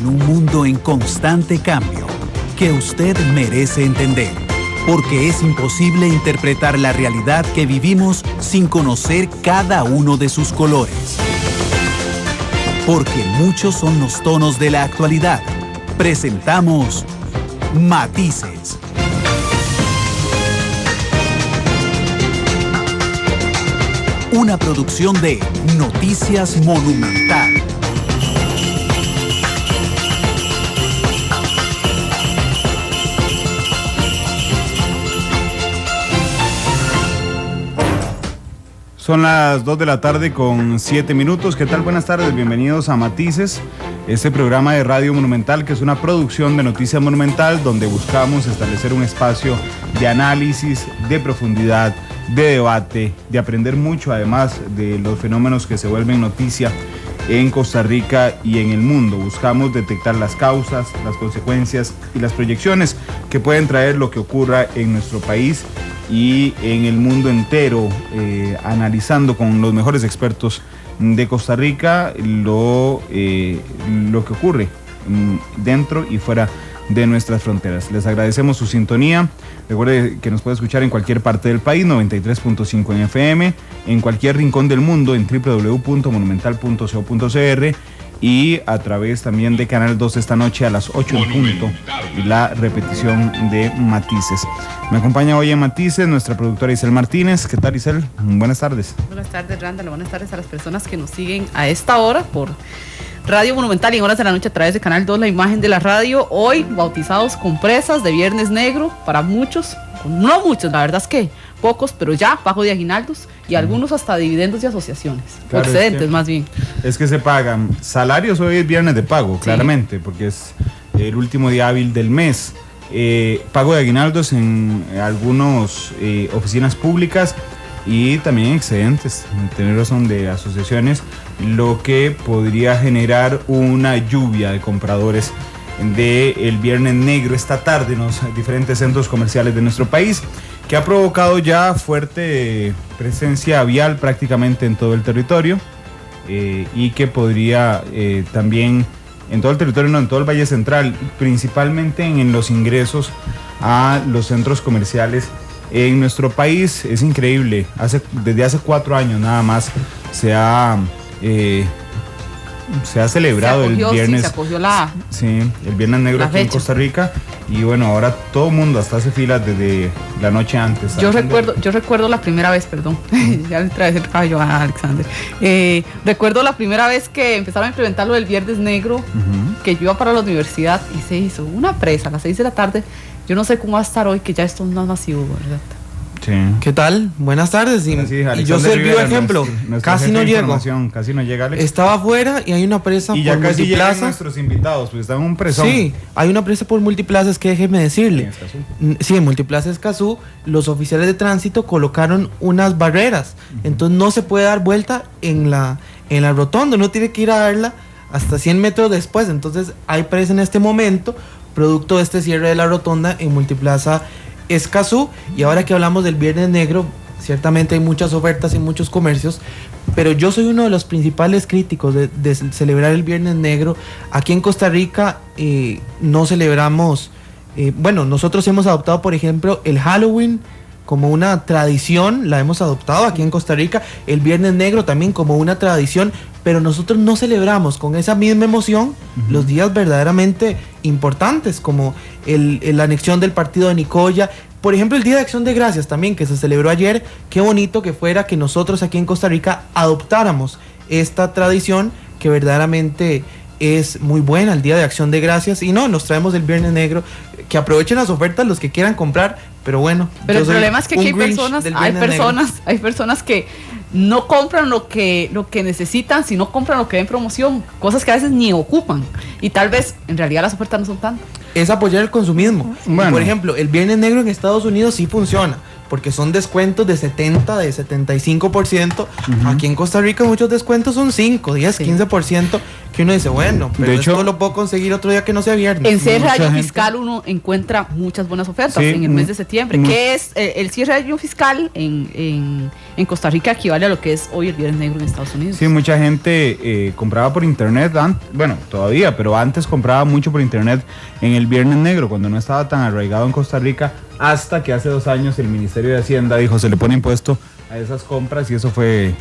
en un mundo en constante cambio que usted merece entender, porque es imposible interpretar la realidad que vivimos sin conocer cada uno de sus colores. Porque muchos son los tonos de la actualidad. Presentamos Matices. Una producción de Noticias Monumental. Son las 2 de la tarde con 7 minutos. ¿Qué tal? Buenas tardes, bienvenidos a Matices, este programa de Radio Monumental que es una producción de Noticias Monumental donde buscamos establecer un espacio de análisis, de profundidad, de debate, de aprender mucho además de los fenómenos que se vuelven noticia en Costa Rica y en el mundo. Buscamos detectar las causas, las consecuencias y las proyecciones que pueden traer lo que ocurra en nuestro país y en el mundo entero, analizando con los mejores expertos de Costa Rica lo que ocurre dentro y fuera de nuestras fronteras. Les agradecemos su sintonía. Recuerde que nos puede escuchar en cualquier parte del país, 93.5 en FM, en cualquier rincón del mundo en www.monumental.co.cr y a través también de Canal 2 esta noche a las 8 en punto, la repetición de Matices. Me acompaña hoy en Matices nuestra productora Isel Martínez. ¿Qué tal, Isel? Buenas tardes. Buenas tardes, Randall. Buenas tardes a las personas que nos siguen a esta hora por Radio Monumental y en horas de la noche a través de Canal 2, la imagen de la radio. Hoy bautizados con presas de Viernes Negro para muchos, no muchos, la verdad es que pocos, pero ya pago de aguinaldos y algunos hasta dividendos de asociaciones, claro, excedentes más bien. Es que se pagan salarios, hoy es viernes de pago, claramente, porque es el último día hábil del mes. Pago de aguinaldos en algunas oficinas públicas y también excedentes, tener razón, de asociaciones, lo que podría generar una lluvia de compradores del Viernes Negro esta tarde en los diferentes centros comerciales de nuestro país, que ha provocado ya fuerte presencia vial prácticamente en todo el territorio, y que podría también en todo el territorio, no, en todo el Valle Central, principalmente en los ingresos a los centros comerciales en nuestro país. Es increíble, desde hace 4 años nada más se ha celebrado el viernes. Sí, se acogió el Viernes Negro aquí en Costa Rica, y bueno, ahora todo el mundo hasta hace filas desde la noche antes. Yo recuerdo la primera vez, perdón, ya le traes el caballo a Alexander. Recuerdo la primera vez que empezaron a implementar lo del Viernes Negro, que yo iba para la universidad y se hizo una presa a las 6 de la tarde. Yo no sé cómo va a estar hoy, que ya esto no es masivo, ¿verdad? Sí. ¿Qué tal? Buenas tardes. Y yo soy el vivo ejemplo. Casi no llego. Casi no llega, Alex. Estaba afuera y hay una presa y por ya casi Multiplaza. Llegan nuestros invitados, pues están en un presón. Sí, hay una presa por Multiplaza, es que déjeme decirle. Sí, en Multiplaza Escazú, los oficiales de tránsito colocaron unas barreras. Entonces no se puede dar vuelta en la rotonda, uno tiene que ir a darla hasta 100 metros después. Entonces hay presa en este momento, producto de este cierre de la rotonda en Multiplaza Escazú. Y ahora que hablamos del Viernes Negro, ciertamente hay muchas ofertas en muchos comercios, pero yo soy uno de los principales críticos de celebrar el Viernes Negro. Aquí en Costa Rica no celebramos, nosotros hemos adoptado, por ejemplo, el Halloween como una tradición, la hemos adoptado aquí en Costa Rica, el Viernes Negro también como una tradición, pero nosotros no celebramos con esa misma emoción los días verdaderamente importantes, como la anexión del partido de Nicoya, por ejemplo el Día de Acción de Gracias también, que se celebró ayer. Qué bonito que fuera que nosotros aquí en Costa Rica adoptáramos esta tradición que verdaderamente es muy buena, el Día de Acción de Gracias, y no, nos traemos el Viernes Negro, que aprovechen las ofertas los que quieran comprar, pero bueno. Pero el problema es que aquí hay personas que no compran lo que necesitan, sino compran lo que ven promoción, cosas que a veces ni ocupan, y tal vez en realidad las ofertas no son tantas. Es apoyar el consumismo. Bueno. Por ejemplo, el Viernes Negro en Estados Unidos sí funciona, porque son descuentos de 70, de 75%. Aquí en Costa Rica muchos descuentos son 5, 10, 15%, que uno dice, bueno, pero De hecho, esto lo puedo conseguir otro día que no sea viernes. En cierre de mucha año gente- fiscal uno encuentra muchas buenas ofertas Sí, en el mes de septiembre. mu- ¿Qué es el cierre de año fiscal en Costa Rica? Equivale a lo que es hoy el Viernes Negro en Estados Unidos. Sí, mucha gente compraba por internet, bueno, todavía, pero antes compraba mucho por internet en el Viernes Negro, cuando no estaba tan arraigado en Costa Rica, hasta que hace 2 años el Ministerio de Hacienda dijo, se le pone impuesto a esas compras, y eso fue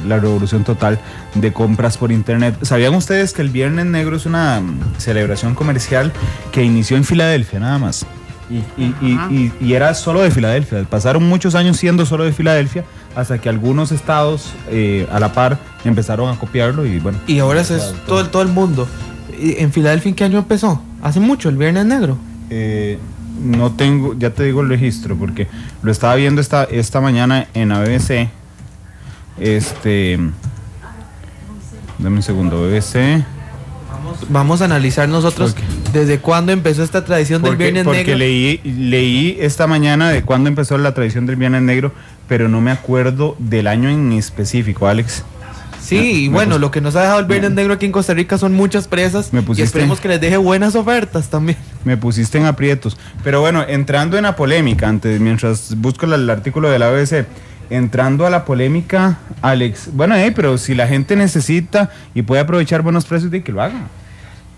la revolución total de compras por internet. ¿Sabían ustedes que el Viernes Negro es una celebración comercial que inició en Filadelfia nada más? Y era solo de Filadelfia. Pasaron muchos años siendo solo de Filadelfia hasta que algunos estados a la par empezaron a copiarlo y bueno. Y ahora es todo el mundo. ¿En Filadelfia en qué año empezó? Hace mucho, el Viernes Negro. No tengo, ya te digo el registro porque lo estaba viendo esta mañana en la BBC. Dame un segundo, BBC. Vamos a analizar nosotros Ok. desde cuándo empezó esta tradición del Viernes Porque Negro. leí esta mañana de cuándo empezó la tradición del Viernes Negro, pero no me acuerdo del año en específico, Alex. Sí, y bueno, lo que nos ha dejado el Viernes Negro aquí en Costa Rica son muchas presas. Me Y pusiste- esperemos que les deje buenas ofertas también. Me pusiste en aprietos. Pero bueno, entrando en la polémica, mientras busco el artículo de la BBC, entrando a la polémica, Alex, bueno, pero si la gente necesita y puede aprovechar buenos precios, de que lo haga.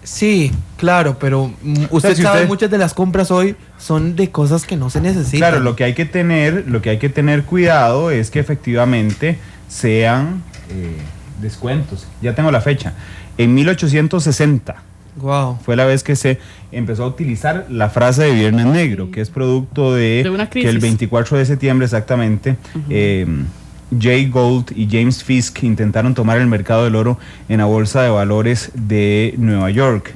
Sí, claro, pero usted si sabe, usted- muchas de las compras hoy son de cosas que no se necesitan. Claro, lo que hay que tener cuidado es que efectivamente sean descuentos. Ya tengo la fecha. En 1860 Wow. fue la vez que se empezó a utilizar la frase de Viernes Negro, que es producto De una que crisis. el 24 de septiembre exactamente, Jay Gould y James Fisk intentaron tomar el mercado del oro en la bolsa de valores de Nueva York.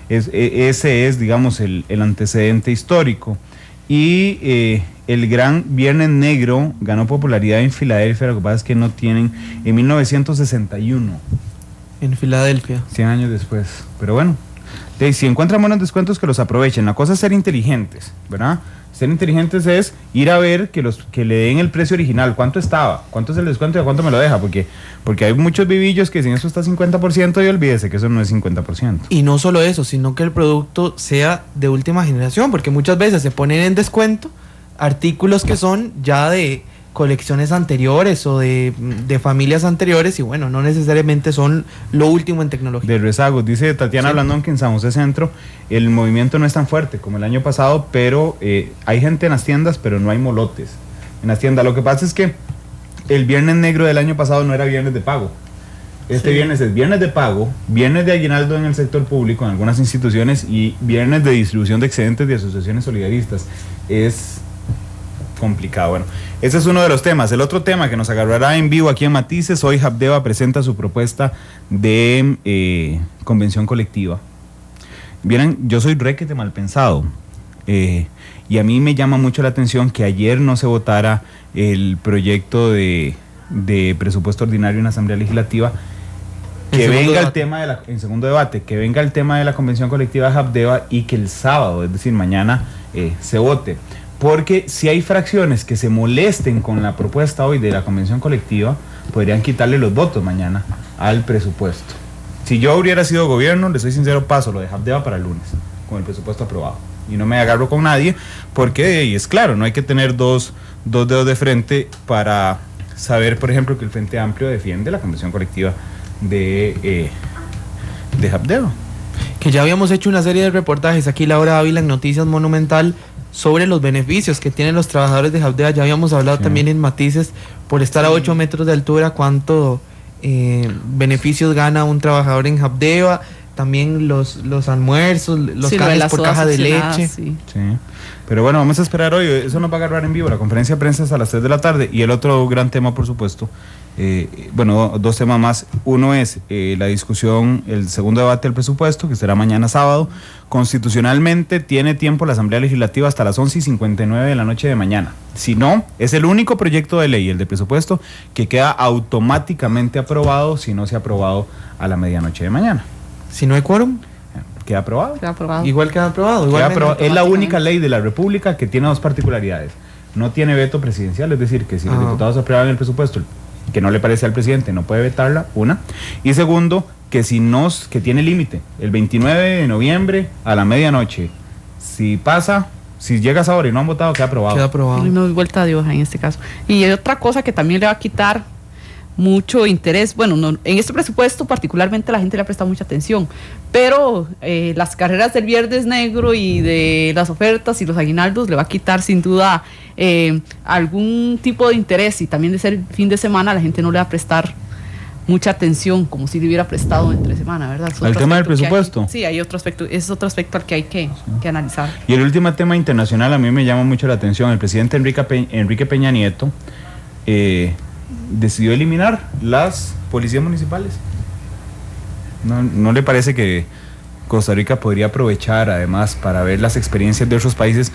Ese es, digamos, el antecedente histórico. Y el gran Viernes Negro ganó popularidad en Filadelfia, lo que pasa es que no tienen, en 1961. En Filadelfia. 100 años después. Pero bueno, si encuentran buenos descuentos, que los aprovechen. La cosa es ser inteligentes, ¿verdad? Ser inteligentes es ir a ver que le den el precio original. ¿Cuánto estaba? ¿Cuánto es el descuento y a cuánto me lo deja? Porque hay muchos vivillos que dicen eso está 50% y olvídese que eso no es 50%. Y no solo eso, sino que el producto sea de última generación, porque muchas veces se ponen en descuento artículos que son ya de colecciones anteriores o de familias anteriores y bueno, no necesariamente son lo último en tecnología. De rezagos. Dice Tatiana Sí. Blandón que en San José Centro el movimiento no es tan fuerte como el año pasado, pero hay gente en las tiendas, pero no hay molotes en las tiendas. Lo que pasa es que el Viernes Negro del año pasado no era viernes de pago. Este viernes es viernes de pago, viernes de aguinaldo en el sector público, en algunas instituciones, y viernes de distribución de excedentes de asociaciones solidaristas. Es complicado. Bueno, ese es uno de los temas. El otro tema que nos agarrará en vivo aquí en Matices, hoy Habdeba presenta su propuesta de convención colectiva. Vieran, yo soy requete mal pensado, y a mí me llama mucho la atención que ayer no se votara el proyecto de presupuesto ordinario en la Asamblea Legislativa, que En segundo venga el debate. tema en segundo debate, que venga el tema de la convención colectiva de Habdeba y que el sábado, es decir, mañana, se vote. Porque si hay fracciones que se molesten con la propuesta hoy de la convención colectiva, podrían quitarle los votos mañana al presupuesto. Si yo hubiera sido gobierno, les soy sincero, paso lo de Habdeba para el lunes, con el presupuesto aprobado. Y no me agarro con nadie, porque y es claro, no hay que tener dos dedos de frente para saber, por ejemplo, que el Frente Amplio defiende la convención colectiva de Habdeba. Que ya habíamos hecho una serie de reportajes aquí Laura Ávila en Noticias Monumental sobre los beneficios que tienen los trabajadores de Habdeba. Ya habíamos hablado Sí. también en Matices, por estar a 8 metros de altura, cuánto beneficios gana un trabajador en Habdeba, también los almuerzos, los Sí, lo de cambios las por sodas caja de succionadas, leche. sí. Sí, pero bueno, vamos a esperar hoy, eso nos va a agarrar en vivo, la conferencia de prensa es a las 3 de la tarde, y el otro gran tema, por supuesto, bueno, dos temas más. Uno es la discusión, el segundo debate del presupuesto, que será mañana sábado. Constitucionalmente tiene tiempo la Asamblea Legislativa hasta las 11:59 de la noche de mañana. Si no, es el único proyecto de ley, el de presupuesto, que queda automáticamente aprobado si no se ha aprobado a la medianoche de mañana. Si no hay quórum, Queda aprobado. Queda aprobado. igual queda aprobado. Queda igualmente. aprobado. Es la automáticamente. única ley de la República que tiene dos particularidades. No tiene veto presidencial, es decir, que si los Ah. diputados aprueban el presupuesto que no le parece al presidente, no puede vetarla, una. Y segundo, que que tiene límite, el 29 de noviembre a la medianoche. Si llegas ahora y no han votado, queda aprobado. Queda aprobado. No hay vuelta de hoja en este caso. Y hay otra cosa que también le va a quitar mucho interés. Bueno, en este presupuesto particularmente la gente le ha prestado mucha atención, pero las carreras del Viernes Negro y de las ofertas y los aguinaldos le va a quitar sin duda algún tipo de interés, y también de ser fin de semana la gente no le va a prestar mucha atención como si le hubiera prestado entre semana, ¿verdad? ¿El tema del presupuesto? Sí, hay otro aspecto, es otro aspecto al que hay que analizar. Y el último tema internacional a mí me llama mucho la atención. El presidente Enrique Peña Nieto decidió eliminar las policías municipales. ¿No le parece que Costa Rica podría aprovechar además para ver las experiencias de otros países?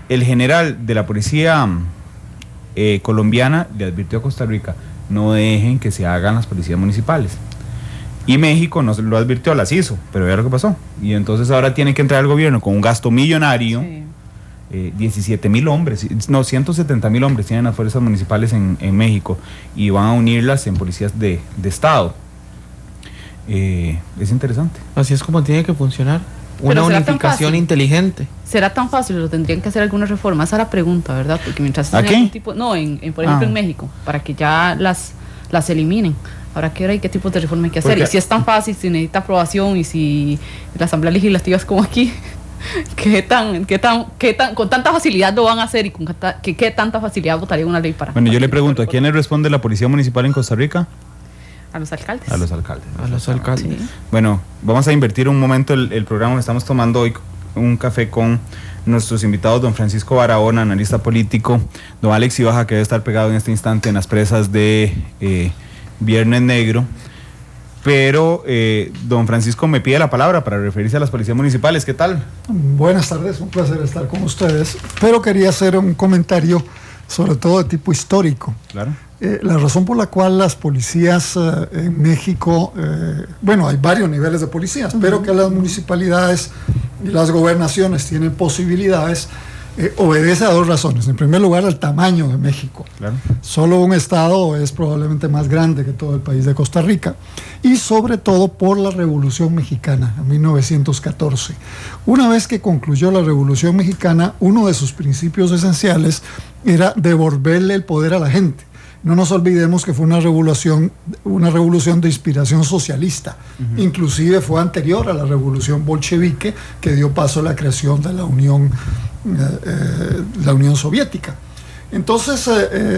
El general de la policía colombiana le advirtió a Costa Rica: no dejen que se hagan las policías municipales. Y México no lo advirtió, las hizo, pero vea lo que pasó. Y entonces ahora tiene que entrar el gobierno con un gasto millonario. Sí. 17,000 hombres, no, 170,000 hombres tienen las fuerzas municipales en México, y van a unirlas en policías de Estado. Es interesante. Así es como tiene que funcionar. Una unificación inteligente. ¿Será tan fácil o tendrían que hacer alguna reforma? Esa es la pregunta, ¿verdad? Porque mientras ¿aquí? Algún tipo, no, por ejemplo en México, para que ya las eliminen. Ahora, ¿qué hora y qué tipo de reforma hay que hacer? Porque, y si es tan fácil, si necesita aprobación, y si la Asamblea Legislativa es como aquí, con tanta facilidad lo van a hacer, y qué tanta facilidad votaría una ley para... Bueno, yo le pregunto, ¿a quién le responde la Policía Municipal en Costa Rica? A los alcaldes. A los alcaldes. A los alcaldes. Sí. Bueno, vamos a invertir un momento el programa. Estamos tomando hoy un café con nuestros invitados: don Francisco Barahona, analista político; don Alex Ibaja, que debe estar pegado en este instante en las presas de Viernes Negro. Pero don Francisco me pide la palabra para referirse a las policías municipales. ¿Qué tal? Buenas tardes, un placer estar con ustedes. Pero quería hacer un comentario sobre todo de tipo histórico. Claro. La razón por la cual las policías en México, bueno, hay varios niveles de policías, pero que las municipalidades y las gobernaciones tienen posibilidades, obedece a dos razones. En primer lugar, al tamaño de México. Claro. Solo un estado es probablemente más grande que todo el país de Costa Rica, y sobre todo por la Revolución Mexicana en 1914. Una vez que concluyó la Revolución Mexicana, uno de sus principios esenciales era devolverle el poder a la gente. No nos olvidemos que fue una revolución de inspiración socialista. Inclusive fue anterior a la revolución bolchevique, que dio paso a la creación de la Unión Soviética. Entonces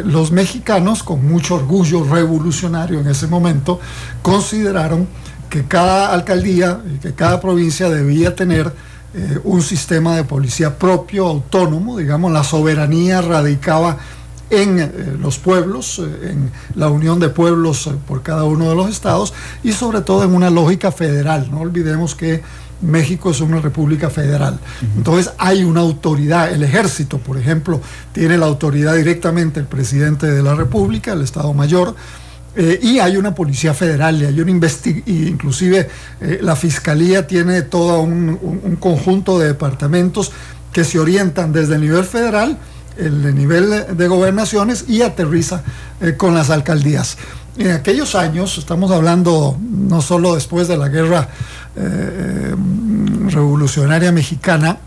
los mexicanos, con mucho orgullo revolucionario en ese momento, consideraron que cada alcaldía y que cada provincia debía tener un sistema de policía propio, autónomo. Digamos, la soberanía radicaba en los pueblos, en la unión de pueblos por cada uno de los estados, y sobre todo en una lógica federal. No olvidemos que México es una república federal. Entonces hay una autoridad. El ejército, por ejemplo, tiene la autoridad directamente el presidente de la república, el Estado Mayor, y hay una policía federal, y hay inclusive la fiscalía tiene todo un conjunto de departamentos que se orientan desde el nivel federal, el nivel de gobernaciones, y aterriza con las alcaldías. En aquellos años, estamos hablando no solo después de la guerra revolucionaria mexicana,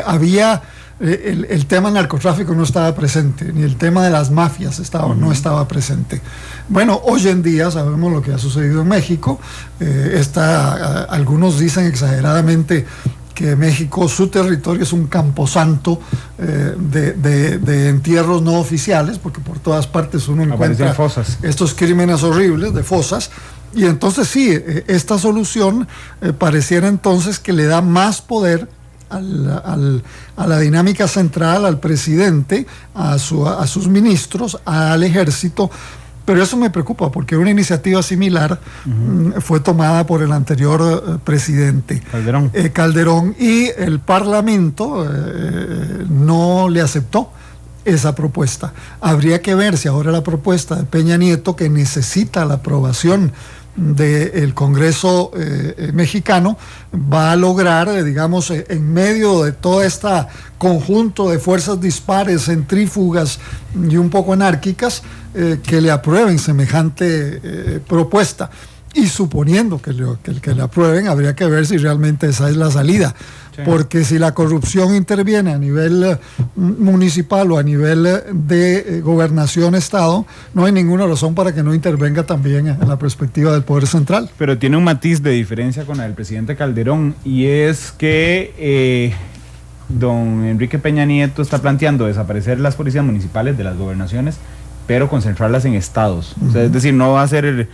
había el tema del narcotráfico no estaba presente, ni el tema de las mafias no estaba presente. Bueno, hoy en día sabemos lo que ha sucedido en México. Algunos dicen exageradamente que México, su territorio es un camposanto de entierros no oficiales, porque por todas partes uno encuentra fosas. Estos crímenes horribles de fosas. Y entonces sí, esta solución pareciera entonces que le da más poder a la dinámica central, al presidente, a sus ministros, al ejército. Pero eso me preocupa, porque una iniciativa similar fue tomada por el anterior presidente Calderón, y el Parlamento no le aceptó esa propuesta. Habría que ver si ahora la propuesta de Peña Nieto, que necesita la aprobación del Congreso mexicano va a lograr, digamos, en medio de todo este conjunto de fuerzas dispares, centrífugas y un poco anárquicas, que le aprueben semejante propuesta. Y suponiendo que le aprueben, habría que ver si realmente esa es la salida. Sí. Porque si la corrupción interviene a nivel municipal o a nivel de gobernación-estado, no hay ninguna razón para que no intervenga también en la perspectiva del poder central. Pero tiene un matiz de diferencia con el presidente Calderón, y es que don Enrique Peña Nieto está planteando desaparecer las policías municipales de las gobernaciones, pero concentrarlas en estados. O sea, es decir, no va a ser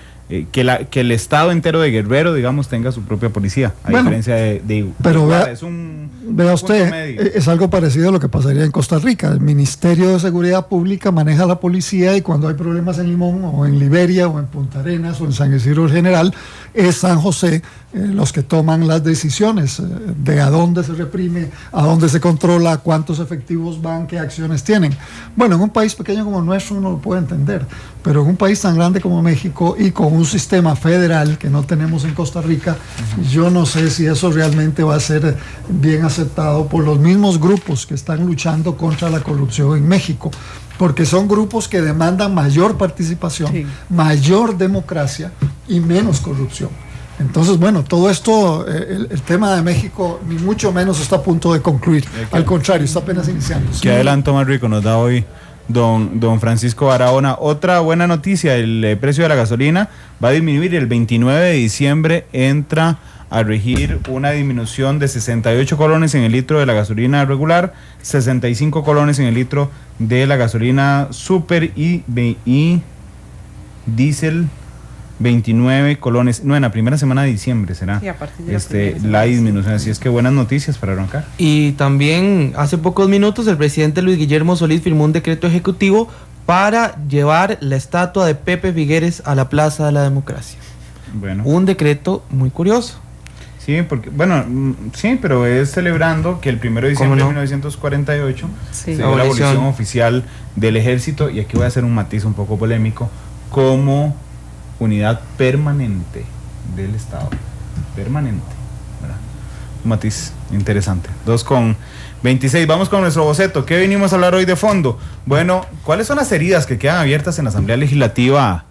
que el estado entero de Guerrero, digamos, tenga su propia policía, a diferencia de pero vea es usted, es algo parecido a lo que pasaría en Costa Rica. El Ministerio de Seguridad Pública maneja la policía, y cuando hay problemas en Limón o en Liberia o en Punta Arenas o en San Isidro General, es San José los que toman las decisiones de a dónde se reprime, a dónde se controla, cuántos efectivos van, qué acciones tienen. Bueno, en un país pequeño como nuestro uno lo puede entender, pero en un país tan grande como México y con un sistema federal que no tenemos en Costa Rica, yo no sé si eso realmente va a ser bien aceptado por los mismos grupos que están luchando contra la corrupción en México, porque son grupos que demandan mayor participación, sí, mayor democracia y menos corrupción. Entonces, bueno, todo esto, el tema de México ni mucho menos está a punto de concluir, al contrario, está apenas iniciando. ¿Qué adelanto más rico nos da hoy don Francisco Barahona? Otra buena noticia: el precio de la gasolina va a disminuir. El 29 de diciembre entra a regir una disminución de 68 colones en el litro de la gasolina regular, 65 colones en el litro de la gasolina super y diésel, 29 colones, no, en la primera semana de diciembre será, sí, a partir de la disminución. Así es que buenas noticias para arrancar. Y también hace pocos minutos el presidente Luis Guillermo Solís firmó un decreto ejecutivo para llevar la estatua de Pepe Figueres a la Plaza de la Democracia. Bueno, un decreto muy curioso. Sí, porque, bueno, sí, pero es celebrando que el 1 de diciembre de 1948 se dio la abolición oficial del ejército, y aquí voy a hacer un matiz un poco polémico, como unidad permanente del Estado. Permanente, ¿verdad? Un matiz interesante. 2:26. Vamos con nuestro boceto. ¿Qué venimos a hablar hoy de fondo? Bueno, ¿cuáles son las heridas que quedan abiertas en la Asamblea Legislativa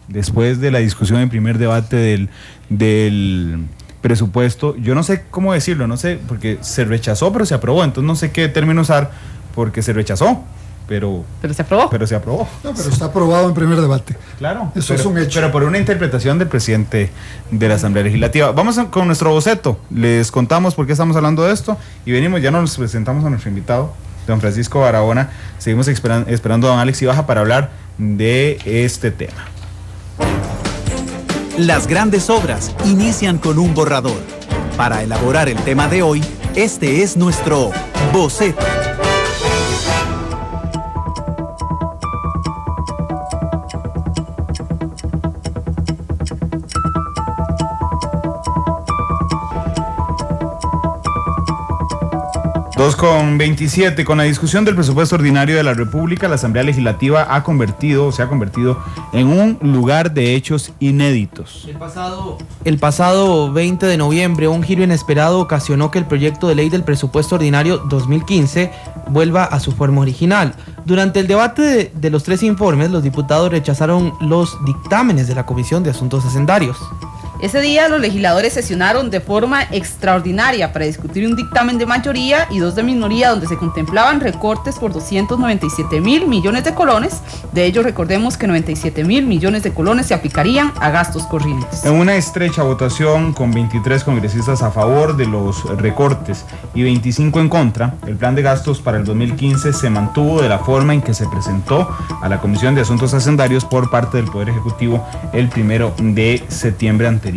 después de la discusión en primer debate del presupuesto? Yo no sé cómo decirlo, no sé, porque se rechazó, pero se aprobó. Entonces no sé qué término usar, porque se rechazó, pero se aprobó. Pero se aprobó. No, pero está aprobado en primer debate. Claro. Eso es un hecho. Pero por una interpretación del presidente de la Asamblea Legislativa. Vamos con nuestro boceto. Les contamos por qué estamos hablando de esto y venimos, ya nos presentamos a nuestro invitado, don Francisco Barahona. Seguimos esperando a don Alex Ibaja para hablar de este tema. Las grandes obras inician con un borrador. Para elaborar el tema de hoy, este es nuestro boceto. Con 27, con la discusión del presupuesto ordinario de la República, la Asamblea Legislativa se ha convertido en un lugar de hechos inéditos. El pasado 20 de noviembre, un giro inesperado ocasionó que el proyecto de ley del presupuesto ordinario 2015 vuelva a su forma original. Durante el debate de los tres informes, los diputados rechazaron los dictámenes de la Comisión de Asuntos Hacendarios. Ese día los legisladores sesionaron de forma extraordinaria para discutir un dictamen de mayoría y dos de minoría donde se contemplaban recortes por 297.000 millones de colones. De ellos, recordemos que 97.000 millones de colones se aplicarían a gastos corrientes. En una estrecha votación con 23 congresistas a favor de los recortes y 25 en contra, el plan de gastos para el 2015 se mantuvo de la forma en que se presentó a la Comisión de Asuntos Hacendarios por parte del Poder Ejecutivo el 1 de septiembre anterior.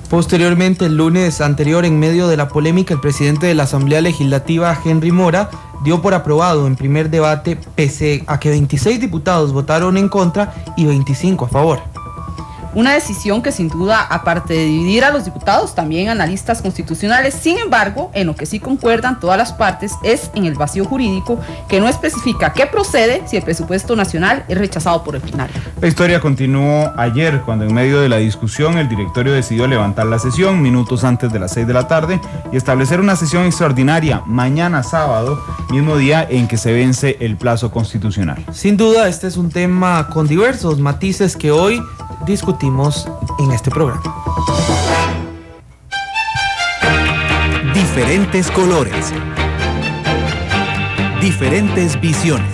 Posteriormente, el lunes anterior, en medio de la polémica, el presidente de la Asamblea Legislativa, Henry Mora, dio por aprobado en primer debate, pese a que 26 diputados votaron en contra y 25 a favor. Una decisión que sin duda, aparte de dividir a los diputados, también analistas constitucionales. Sin embargo, en lo que sí concuerdan todas las partes es en el vacío jurídico que no especifica qué procede si el presupuesto nacional es rechazado por el plenario. La historia continuó ayer cuando en medio de la discusión el directorio decidió levantar la sesión minutos antes de las 6 de la tarde y establecer una sesión extraordinaria mañana sábado, mismo día en que se vence el plazo constitucional. Sin duda, este es un tema con diversos matices que hoy discutimos en este programa. Diferentes colores. Diferentes visiones.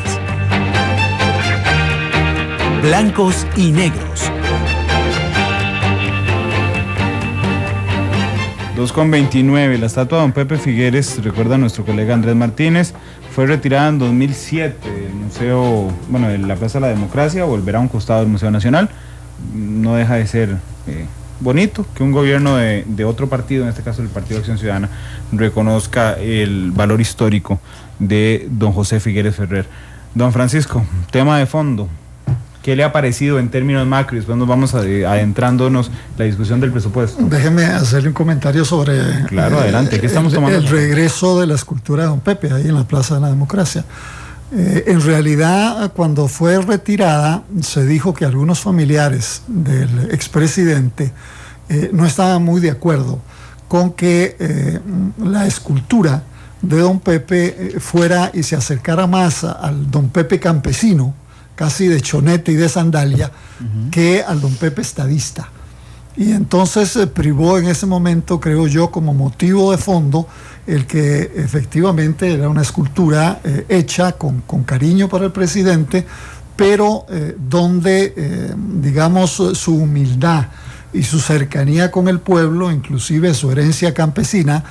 Blancos y negros. 2:29. La estatua de don Pepe Figueres, recuerda a nuestro colega Andrés Martínez, fue retirada en 2007 del museo, de la Plaza de la Democracia, volverá a un costado del Museo Nacional. No deja de ser bonito que un gobierno de otro partido, en este caso el Partido Acción Ciudadana, reconozca el valor histórico de don José Figueres Ferrer. Don Francisco, tema de fondo, ¿qué le ha parecido en términos macro? Después nos vamos adentrándonos la discusión del presupuesto. Déjeme hacerle un comentario sobre claro, adelante. ¿Qué estamos tomando? El regreso de la escultura de don Pepe ahí en la Plaza de la Democracia. En realidad, cuando fue retirada, se dijo que algunos familiares del expresidente no estaban muy de acuerdo con que la escultura de don Pepe fuera y se acercara más al don Pepe campesino, casi de chonete y de sandalia, que al don Pepe estadista. Y entonces privó en ese momento, creo yo, como motivo de fondo, el que efectivamente era una escultura hecha con cariño para el presidente, pero donde, digamos, su humildad y su cercanía con el pueblo, inclusive su herencia campesina,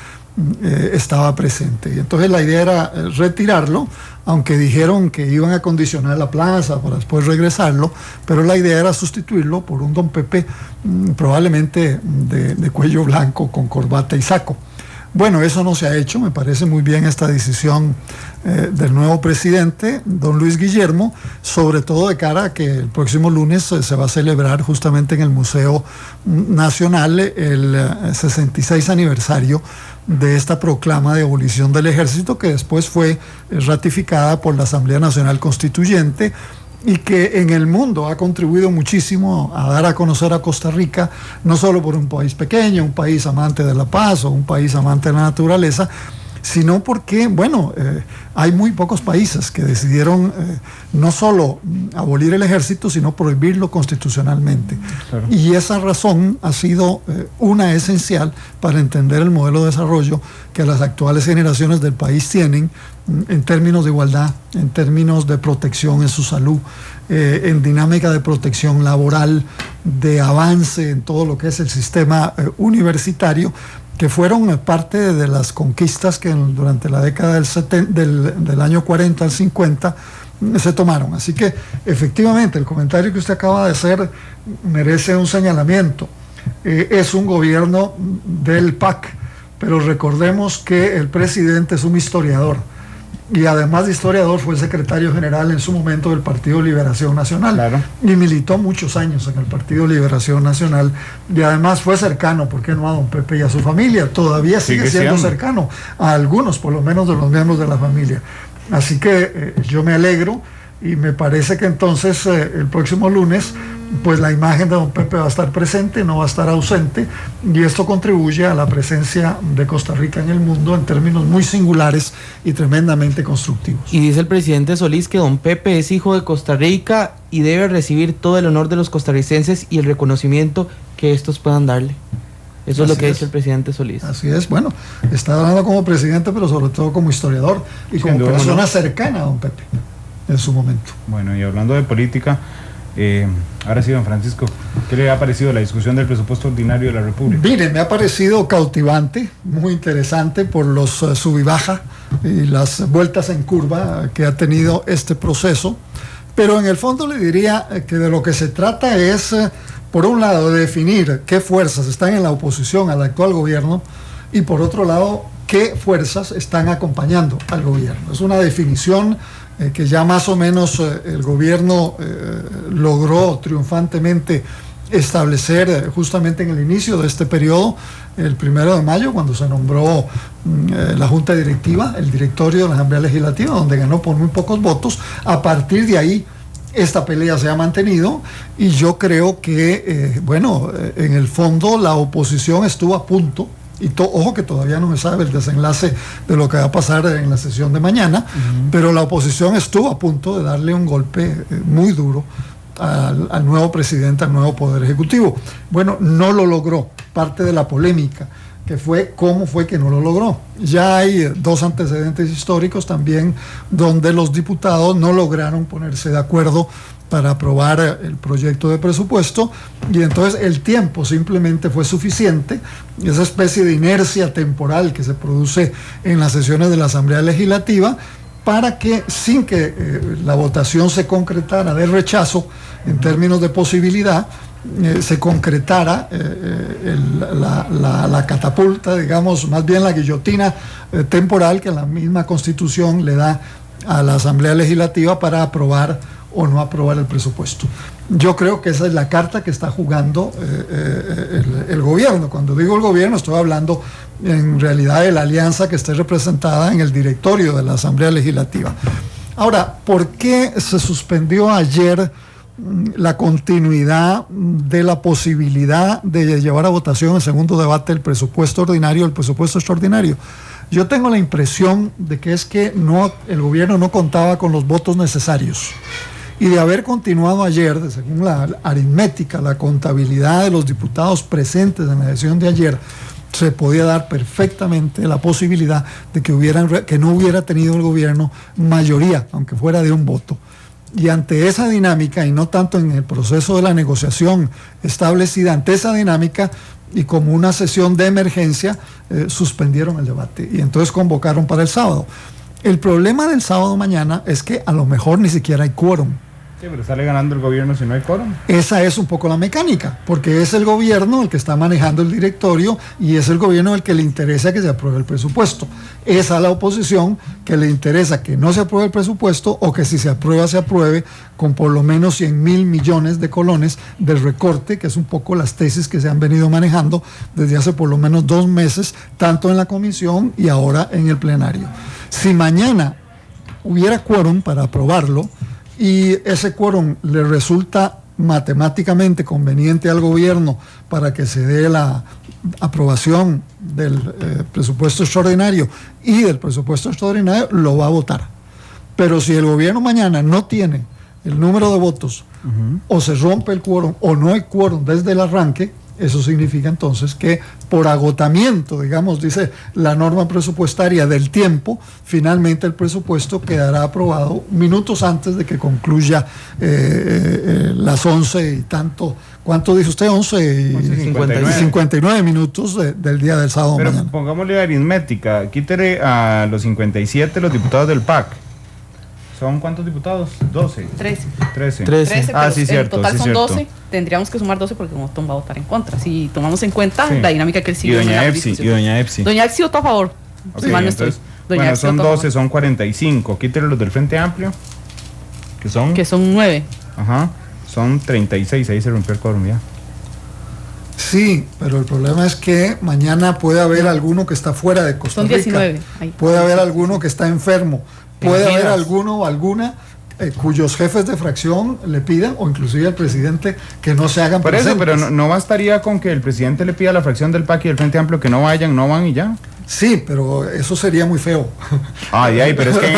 estaba presente. Y entonces la idea era retirarlo, aunque dijeron que iban a condicionar la plaza para después regresarlo, pero la idea era sustituirlo por un don Pepe probablemente de cuello blanco con corbata y saco. Bueno, eso no se ha hecho. Me parece muy bien esta decisión del nuevo presidente, don Luis Guillermo, sobre todo de cara a que el próximo lunes se va a celebrar justamente en el Museo Nacional el 66 aniversario de esta proclama de abolición del ejército, que después fue ratificada por la Asamblea Nacional Constituyente y que en el mundo ha contribuido muchísimo a dar a conocer a Costa Rica, no solo por un país pequeño, un país amante de la paz o un país amante de la naturaleza, sino porque, hay muy pocos países que decidieron no solo abolir el ejército, sino prohibirlo constitucionalmente. Claro. Y esa razón ha sido una esencial para entender el modelo de desarrollo que las actuales generaciones del país tienen en términos de igualdad, en términos de protección en su salud, en dinámica de protección laboral, de avance en todo lo que es el sistema universitario, que fueron parte de las conquistas que durante la década del año 40 al 50 se tomaron. Así que efectivamente el comentario que usted acaba de hacer merece un señalamiento. Es un gobierno del PAC, pero recordemos que el presidente es un historiador. Y además de historiador fue secretario general en su momento del Partido Liberación Nacional. Claro. Y militó muchos años en el Partido Liberación Nacional. Y además fue cercano, ¿por qué no?, a don Pepe y a su familia. Todavía sigue siendo cercano a algunos, por lo menos, de los miembros de la familia. Así que yo me alegro y me parece que entonces el próximo lunes pues la imagen de don Pepe va a estar presente, no va a estar ausente, y esto contribuye a la presencia de Costa Rica en el mundo en términos muy singulares y tremendamente constructivos. Y dice el presidente Solís que don Pepe es hijo de Costa Rica y debe recibir todo el honor de los costarricenses y el reconocimiento que estos puedan darle. Eso es lo que dice el presidente Solís. Así es, está hablando como presidente, pero sobre todo como historiador y como persona cercana a don Pepe en su momento. Bueno, y hablando de política, ahora sí, don Francisco, ¿qué le ha parecido la discusión del presupuesto ordinario de la República? Mire, me ha parecido cautivante, muy interesante por los sub y baja y las vueltas en curva que ha tenido este proceso, pero en el fondo le diría que de lo que se trata es, por un lado, de definir qué fuerzas están en la oposición al actual gobierno y por otro lado, qué fuerzas están acompañando al gobierno. Es una definición que ya más o menos el gobierno logró triunfantemente establecer justamente en el inicio de este periodo, el 1 de mayo, cuando se nombró la Junta Directiva, el directorio de la Asamblea Legislativa, donde ganó por muy pocos votos. A partir de ahí, esta pelea se ha mantenido y yo creo que, en el fondo la oposición estuvo a punto, y ojo que todavía no se sabe el desenlace de lo que va a pasar en la sesión de mañana, pero la oposición estuvo a punto de darle un golpe muy duro al nuevo presidente, al nuevo Poder Ejecutivo. Bueno, no lo logró. Parte de la polémica que fue cómo fue que no lo logró. Ya hay 2 antecedentes históricos también donde los diputados no lograron ponerse de acuerdo para aprobar el proyecto de presupuesto, y entonces el tiempo simplemente fue suficiente, esa especie de inercia temporal que se produce en las sesiones de la Asamblea Legislativa, para que sin que la votación se concretara de rechazo en términos de posibilidad, se concretara la catapulta, digamos, más bien la guillotina temporal que la misma Constitución le da a la Asamblea Legislativa para aprobar o no aprobar el presupuesto. Yo creo que esa es la carta que está jugando el gobierno. Cuando digo el gobierno, estoy hablando en realidad de la alianza que esté representada en el directorio de la Asamblea Legislativa. Ahora, ¿por qué se suspendió ayer la continuidad de la posibilidad de llevar a votación en segundo debate el presupuesto ordinario, el presupuesto extraordinario? Yo tengo la impresión de que es que el gobierno no contaba con los votos necesarios. Y de haber continuado ayer, según la aritmética, la contabilidad de los diputados presentes en la sesión de ayer, se podía dar perfectamente la posibilidad de que no hubiera tenido el gobierno mayoría, aunque fuera de un voto. Y ante esa dinámica, y no tanto en el proceso de la negociación establecida, ante esa dinámica y como una sesión de emergencia, suspendieron el debate y entonces convocaron para el sábado. El problema del sábado mañana es que a lo mejor ni siquiera hay quórum. Sí, pero sale ganando el gobierno si no hay quórum. Esa es un poco la mecánica, porque es el gobierno el que está manejando el directorio y es el gobierno el que le interesa que se apruebe el presupuesto. Es a la oposición que le interesa que no se apruebe el presupuesto, o que si se aprueba, se apruebe con por lo menos 100,000 millones de colones del recorte, que es un poco las tesis que se han venido manejando desde hace por lo menos 2 meses, tanto en la comisión y ahora en el plenario. Si mañana hubiera quórum para aprobarlo, y ese quórum le resulta matemáticamente conveniente al gobierno para que se dé la aprobación del presupuesto extraordinario y del presupuesto extraordinario, lo va a votar. Pero si el gobierno mañana no tiene el número de votos, o se rompe el quórum o no hay quórum desde el arranque, eso significa entonces que por agotamiento, digamos, dice la norma presupuestaria del tiempo, finalmente el presupuesto quedará aprobado minutos antes de que concluya las 11 y tanto. ¿Cuánto dice usted? 11:59 minutos del día del sábado. Pero mañana. Pongámosle aritmética, quítele a los 57 los diputados del PAC. ¿Son cuántos diputados? 12. 13. Pero sí, cierto. En total sí, son cierto. 12. Tendríamos que sumar 12 porque Otón va a votar en contra. Si tomamos en cuenta la dinámica que él sigue. Y doña Epsi. Doña Epsi votó a favor. Okay, Si mal no estoy. entonces, Doña bueno, Epsi son votó a 12, favor. son 45. Quítele los del Frente Amplio, Que son 9. Ajá, son 36. Ahí se rompió el quórum ya. Sí, pero el problema es que mañana puede haber alguno que está fuera de Costa Rica. Son 19. Ahí. Puede haber alguno que está enfermo. Puede haber Giras. alguno o alguna cuyos jefes de fracción le pidan, o inclusive al presidente, que no se hagan Por eso, presentes. pero no bastaría con que el presidente le pida a la fracción del PAC y del Frente Amplio que no vayan, no van y ya. Sí, pero eso sería muy feo. Ay, pero es que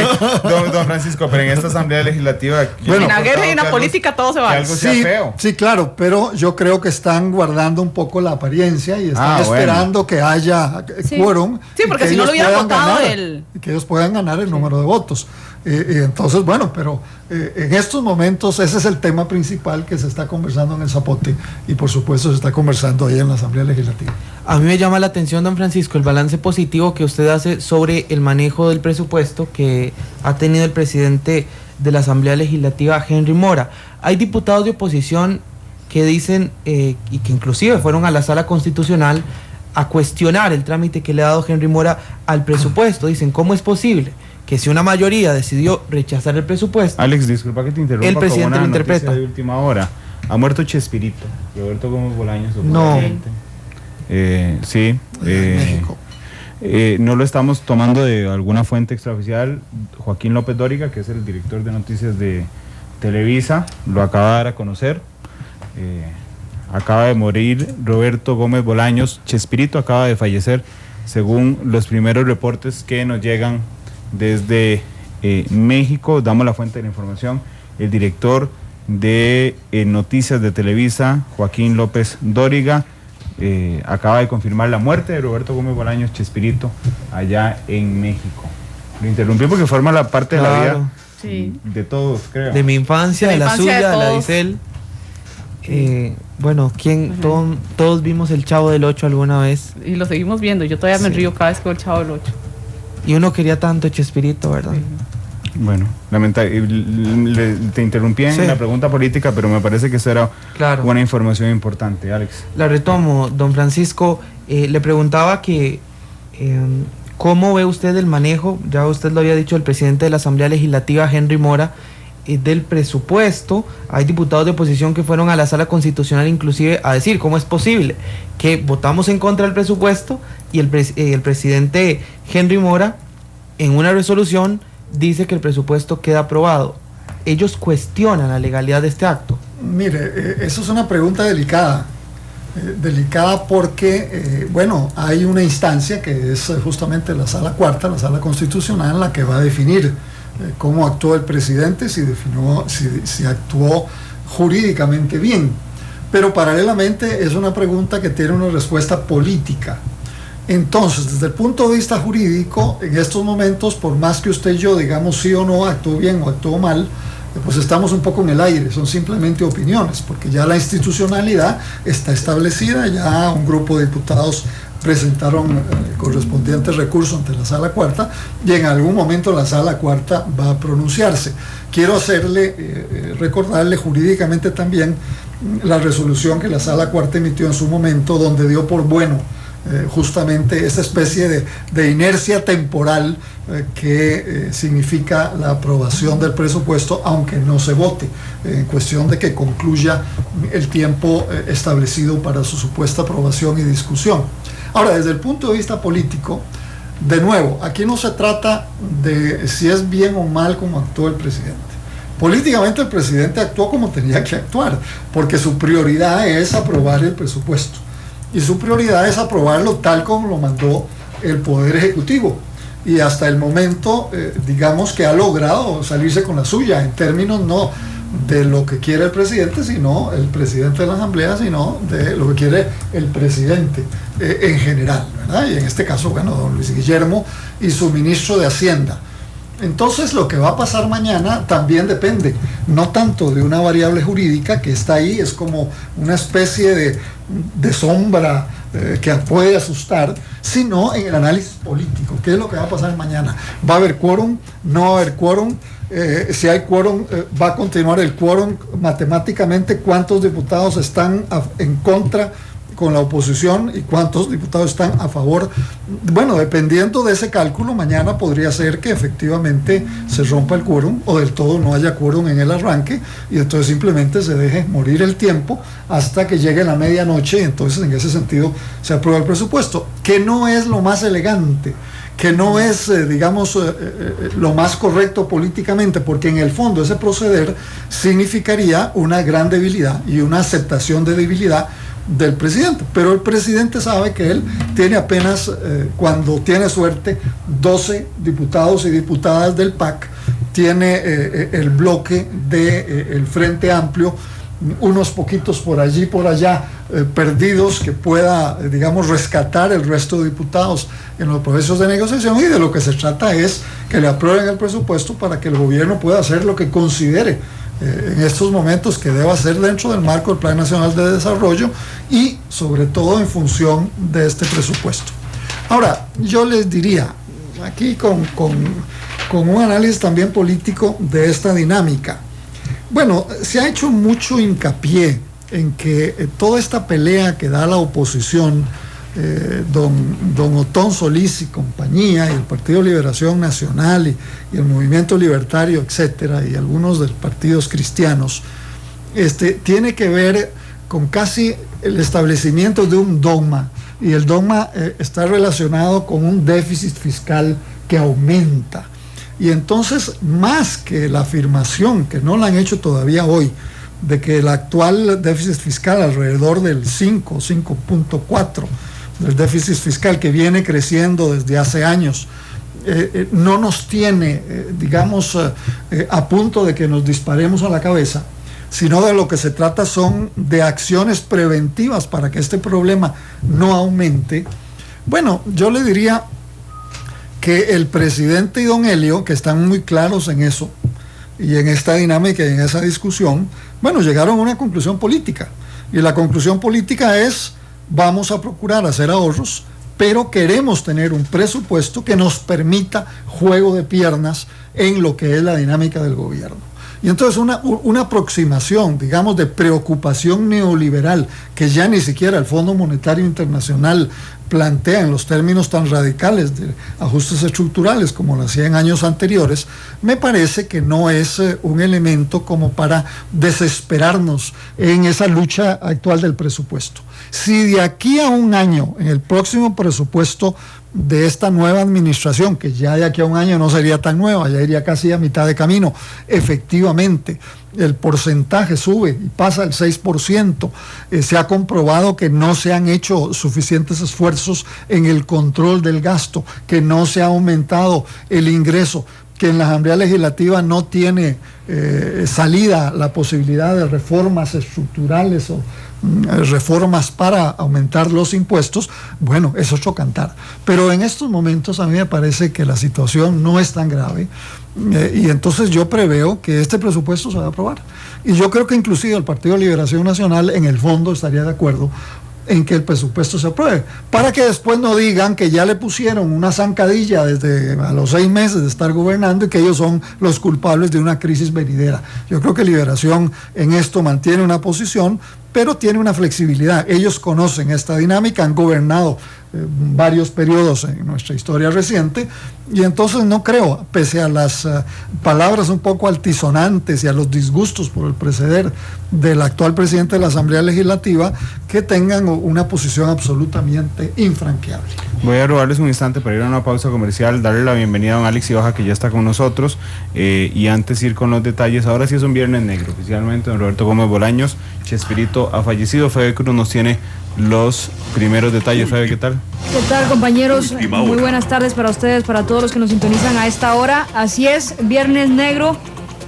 don Francisco, pero en esta Asamblea Legislativa... Bueno, en la guerra y en la algo- política todo se que va. algo sea feo. Sí, claro, pero yo creo que están guardando un poco la apariencia y están Bueno. esperando que haya Sí. quórum. Sí, y porque que si no ellos lo hubieran puedan votado ganar, el- y que ellos puedan ganar el número de votos. Entonces, bueno, pero en estos momentos ese es el tema principal que se está conversando en el Zapote, y por supuesto se está conversando ahí en la Asamblea Legislativa. A mí me llama la atención, don Francisco, el balance positivo que usted hace sobre el manejo del presupuesto que ha tenido el presidente de la Asamblea Legislativa, Henry Mora. Hay diputados de oposición que dicen, y que inclusive fueron a la Sala Constitucional a cuestionar el trámite que le ha dado Henry Mora al presupuesto. Dicen, ¿cómo es posible que si una mayoría decidió rechazar el presupuesto? Alex, disculpa que te interrumpa. El presidente con una lo interpreta. noticia de última hora. Ha muerto Chespirito, Roberto Gómez Bolaños. No. Sí. México. No lo estamos tomando de alguna fuente extraoficial. Joaquín López Dóriga, que es el director de noticias de Televisa, lo acaba de dar a conocer. Acaba de morir Roberto Gómez Bolaños. Chespirito acaba de fallecer, según los primeros reportes que nos llegan desde México. Damos la fuente de la información. El director de noticias de Televisa, Joaquín López Dóriga, acaba de confirmar la muerte de Roberto Gómez Bolaños Chespirito allá en México. Lo interrumpí porque forma la parte de la vida de todos, creo. De mi infancia, de la suya, de la de Isel. Bueno, todos vimos el Chavo del 8 alguna vez. Y lo seguimos viendo. Yo todavía me río cada vez que veo el Chavo del 8. Y uno quería tanto Chespirito, ¿verdad? Bueno, te interrumpí en la pregunta política, pero me parece que esa era una información importante, Alex. La retomo, don Francisco. Le preguntaba que ¿cómo ve usted el manejo? Ya usted lo había dicho, el presidente de la Asamblea Legislativa, Henry Mora, del presupuesto. Hay diputados de oposición que fueron a la Sala Constitucional inclusive a decir cómo es posible que votamos en contra del presupuesto y el presidente Henry Mora en una resolución dice que el presupuesto queda aprobado. Ellos cuestionan la legalidad de este acto. Mire, eso es una pregunta delicada. Delicada porque, hay una instancia que es justamente la Sala Cuarta, la Sala Constitucional, la que va a definir cómo actuó el presidente, si actuó jurídicamente bien. Pero paralelamente es una pregunta que tiene una respuesta política. Entonces, desde el punto de vista jurídico, en estos momentos, por más que usted y yo digamos sí o no, actuó bien o actuó mal, pues estamos un poco en el aire, son simplemente opiniones, porque ya la institucionalidad está establecida, ya un grupo de diputados presentaron el correspondiente recurso ante la Sala Cuarta y en algún momento la Sala Cuarta va a pronunciarse. Quiero recordarle jurídicamente también la resolución que la Sala Cuarta emitió en su momento, donde dio por bueno justamente esta especie de inercia temporal que significa la aprobación del presupuesto, aunque no se vote, en cuestión de que concluya el tiempo establecido para su supuesta aprobación y discusión. Ahora, desde el punto de vista político, de nuevo, aquí no se trata de si es bien o mal como actuó el presidente. Políticamente el presidente actuó como tenía que actuar, porque su prioridad es aprobar el presupuesto. Y su prioridad es aprobarlo tal como lo mandó el Poder Ejecutivo. Y hasta el momento, digamos que ha logrado salirse con la suya, en términos no de lo que quiere el presidente, sino el presidente de la Asamblea, sino de lo que quiere el presidente en general, ¿verdad? Y en este caso, don Luis Guillermo y su ministro de Hacienda. Entonces, lo que va a pasar mañana también depende, no tanto de una variable jurídica que está ahí, es como una especie de sombra que puede asustar, sino en el análisis político. ¿Qué es lo que va a pasar mañana? ¿Va a haber quórum? ¿No va a haber quórum? Si hay quórum, ¿va a continuar el quórum matemáticamente? ¿Cuántos diputados están en contra con la oposición y cuántos diputados están a favor? Bueno, dependiendo de ese cálculo, mañana podría ser que efectivamente se rompa el quórum o del todo no haya quórum en el arranque y entonces simplemente se deje morir el tiempo hasta que llegue la medianoche y entonces en ese sentido se aprueba el presupuesto, que no es lo más elegante, que no es, lo más correcto políticamente, porque en el fondo ese proceder significaría una gran debilidad y una aceptación de debilidad del presidente, pero el presidente sabe que él tiene apenas, cuando tiene suerte, 12 diputados y diputadas del PAC, tiene el bloque del Frente Amplio, unos poquitos por allí, por allá, perdidos, que pueda, rescatar el resto de diputados en los procesos de negociación, y de lo que se trata es que le aprueben el presupuesto para que el gobierno pueda hacer lo que considere en estos momentos que deba hacer dentro del marco del Plan Nacional de Desarrollo y sobre todo en función de este presupuesto. Ahora, yo les diría, aquí con un análisis también político de esta dinámica, bueno, se ha hecho mucho hincapié en que toda esta pelea que da la oposición, don Otón Solís y compañía, y el Partido Liberación Nacional y el Movimiento Libertario, etcétera, y algunos de los partidos cristianos, tiene que ver con casi el establecimiento de un dogma, y el dogma está relacionado con un déficit fiscal que aumenta. Y entonces, más que la afirmación, que no la han hecho todavía hoy, de que el actual déficit fiscal alrededor del 5.4 del déficit fiscal que viene creciendo desde hace años, no nos tiene, a punto de que nos disparemos a la cabeza, sino de lo que se trata son de acciones preventivas para que este problema no aumente. Bueno, yo le diría que el presidente y don Helio, que están muy claros en eso, y en esta dinámica y en esa discusión, bueno, llegaron a una conclusión política. Y la conclusión política es: vamos a procurar hacer ahorros, pero queremos tener un presupuesto que nos permita juego de piernas en lo que es la dinámica del gobierno. Y entonces una aproximación, digamos, de preocupación neoliberal, que ya ni siquiera el Fondo Monetario Internacional plantea en los términos tan radicales de ajustes estructurales como lo hacía en años anteriores, me parece que no es un elemento como para desesperarnos en esa lucha actual del presupuesto. Si de aquí a un año, en el próximo presupuesto de esta nueva administración, que ya de aquí a un año no sería tan nueva, ya iría casi a mitad de camino, efectivamente el porcentaje sube y pasa al 6%, se ha comprobado que no se han hecho suficientes esfuerzos en el control del gasto, que no se ha aumentado el ingreso, que en la Asamblea Legislativa no tiene salida la posibilidad de reformas estructurales o reformas para aumentar los impuestos. Bueno, es otro cantar. Pero en estos momentos a mí me parece que la situación no es tan grave, y entonces yo preveo que este presupuesto se va a aprobar. Y yo creo que inclusive el Partido de Liberación Nacional en el fondo estaría de acuerdo en que el presupuesto se apruebe, para que después no digan que ya le pusieron una zancadilla desde a los 6 meses de estar gobernando y que ellos son los culpables de una crisis venidera. Yo creo que Liberación en esto mantiene una posición, pero tiene una flexibilidad. Ellos conocen esta dinámica, han gobernado varios periodos en nuestra historia reciente, y entonces no creo, pese a las palabras un poco altisonantes y a los disgustos por el proceder del actual presidente de la Asamblea Legislativa, que tengan una posición absolutamente infranqueable. Voy a robarles un instante para ir a una pausa comercial, darle la bienvenida a don Alex Ibaja, que ya está con nosotros, y antes ir con los detalles. Ahora sí es un viernes negro, oficialmente. Don Roberto Gómez Bolaños, Chespirito ha fallecido. Fede Cruz nos tiene los primeros detalles. Fede, ¿qué tal? ¿Qué tal, compañeros? Muy buenas tardes para ustedes, para todos los que nos sintonizan a esta hora. Así es, viernes negro.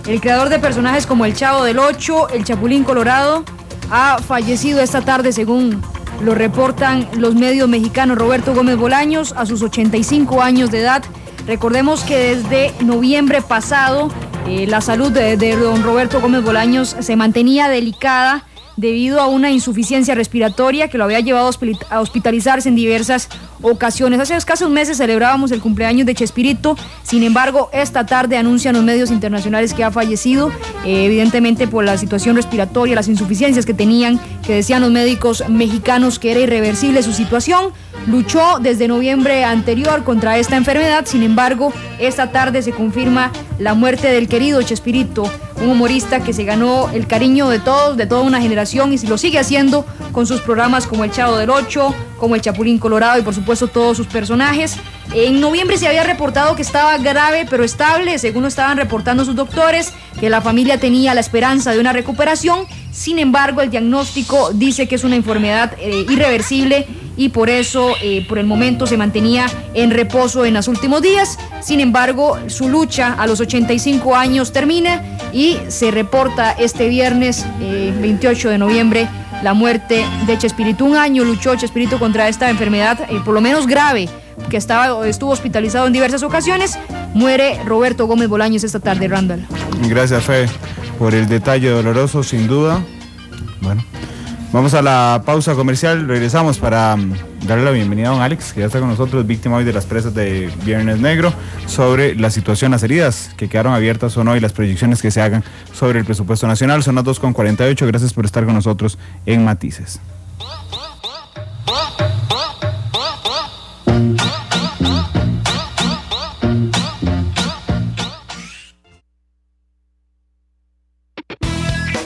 El creador de personajes como el Chavo del Ocho, el Chapulín Colorado, ha fallecido esta tarde, según lo reportan los medios mexicanos. Roberto Gómez Bolaños, a sus 85 años de edad. Recordemos que desde noviembre pasado la salud de don Roberto Gómez Bolaños se mantenía delicada debido a una insuficiencia respiratoria que lo había llevado a hospitalizarse en diversas ocasiones. Hace escasos meses celebrábamos el cumpleaños de Chespirito. Sin embargo, esta tarde anuncian los medios internacionales que ha fallecido, evidentemente por la situación respiratoria, las insuficiencias que tenían, que decían los médicos mexicanos que era irreversible su situación. Luchó desde noviembre anterior contra esta enfermedad. Sin embargo, esta tarde se confirma la muerte del querido Chespirito, un humorista que se ganó el cariño de todos, de toda una generación, y lo sigue haciendo con sus programas como el Chavo del Ocho, como el Chapulín Colorado y por supuesto todos sus personajes. En noviembre se había reportado que estaba grave pero estable, según lo estaban reportando sus doctores, que la familia tenía la esperanza de una recuperación. Sin embargo, el diagnóstico dice que es una enfermedad irreversible, y por eso por el momento se mantenía en reposo en los últimos días. Sin embargo, su lucha a los 85 años termina y se reporta este viernes 28 de noviembre la muerte de Chespirito. Un año luchó Chespirito contra esta enfermedad, por lo menos grave, que estuvo hospitalizado en diversas ocasiones. Muere Roberto Gómez Bolaños esta tarde, Randall. Gracias, Fe, por el detalle doloroso, sin duda. Bueno, vamos a la pausa comercial. Regresamos para darle la bienvenida a don Alex, que ya está con nosotros, víctima hoy de las presas de Viernes Negro, sobre la situación, las heridas que quedaron abiertas o no, y las proyecciones que se hagan sobre el presupuesto nacional. Son las 2:48. Gracias por estar con nosotros en Matices.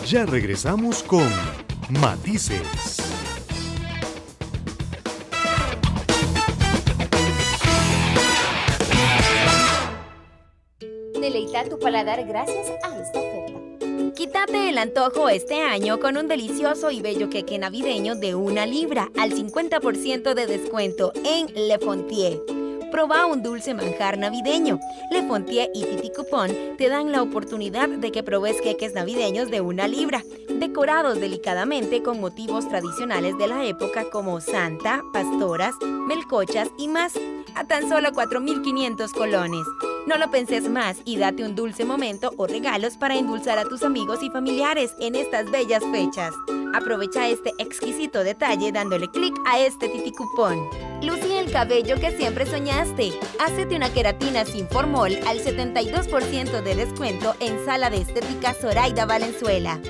Ya regresamos con Matices. Deleita tu paladar gracias a esta oferta. Quítate el antojo este año con un delicioso y bello queque navideño de 1 libra al 50% de descuento en Le Fontier. Proba un dulce manjar navideño. Le Fontier y Titi Coupon te dan la oportunidad de que probes queques navideños de 1 libra, decorados delicadamente con motivos tradicionales de la época como Santa, pastoras, melcochas y más, a tan solo 4.500 colones. No lo penses más y date un dulce momento o regalos para endulzar a tus amigos y familiares en estas bellas fechas. Aprovecha este exquisito detalle dándole clic a este Titi Coupon. Luce el cabello que siempre soñaste. Hácete una queratina sin formol al 72% de descuento en Sala de Estética Zoraida Valenzuela.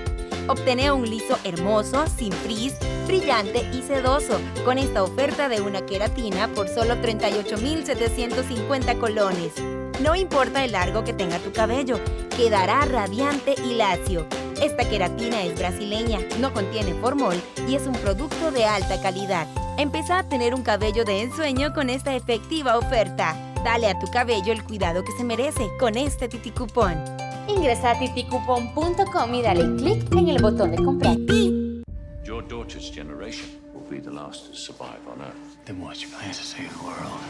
Obtén un liso hermoso, sin frizz, brillante y sedoso con esta oferta de una queratina por solo 38.750 colones. No importa el largo que tenga tu cabello, quedará radiante y lacio. Esta queratina es brasileña, no contiene formol y es un producto de alta calidad. Empieza a tener un cabello de ensueño con esta efectiva oferta. Dale a tu cabello el cuidado que se merece con este Titi Coupon. Ingresa a titicoupon.com y dale clic en el botón de comprar. Your daughter's generation will be the last to survive on Earth. Then what's your plan to save the world?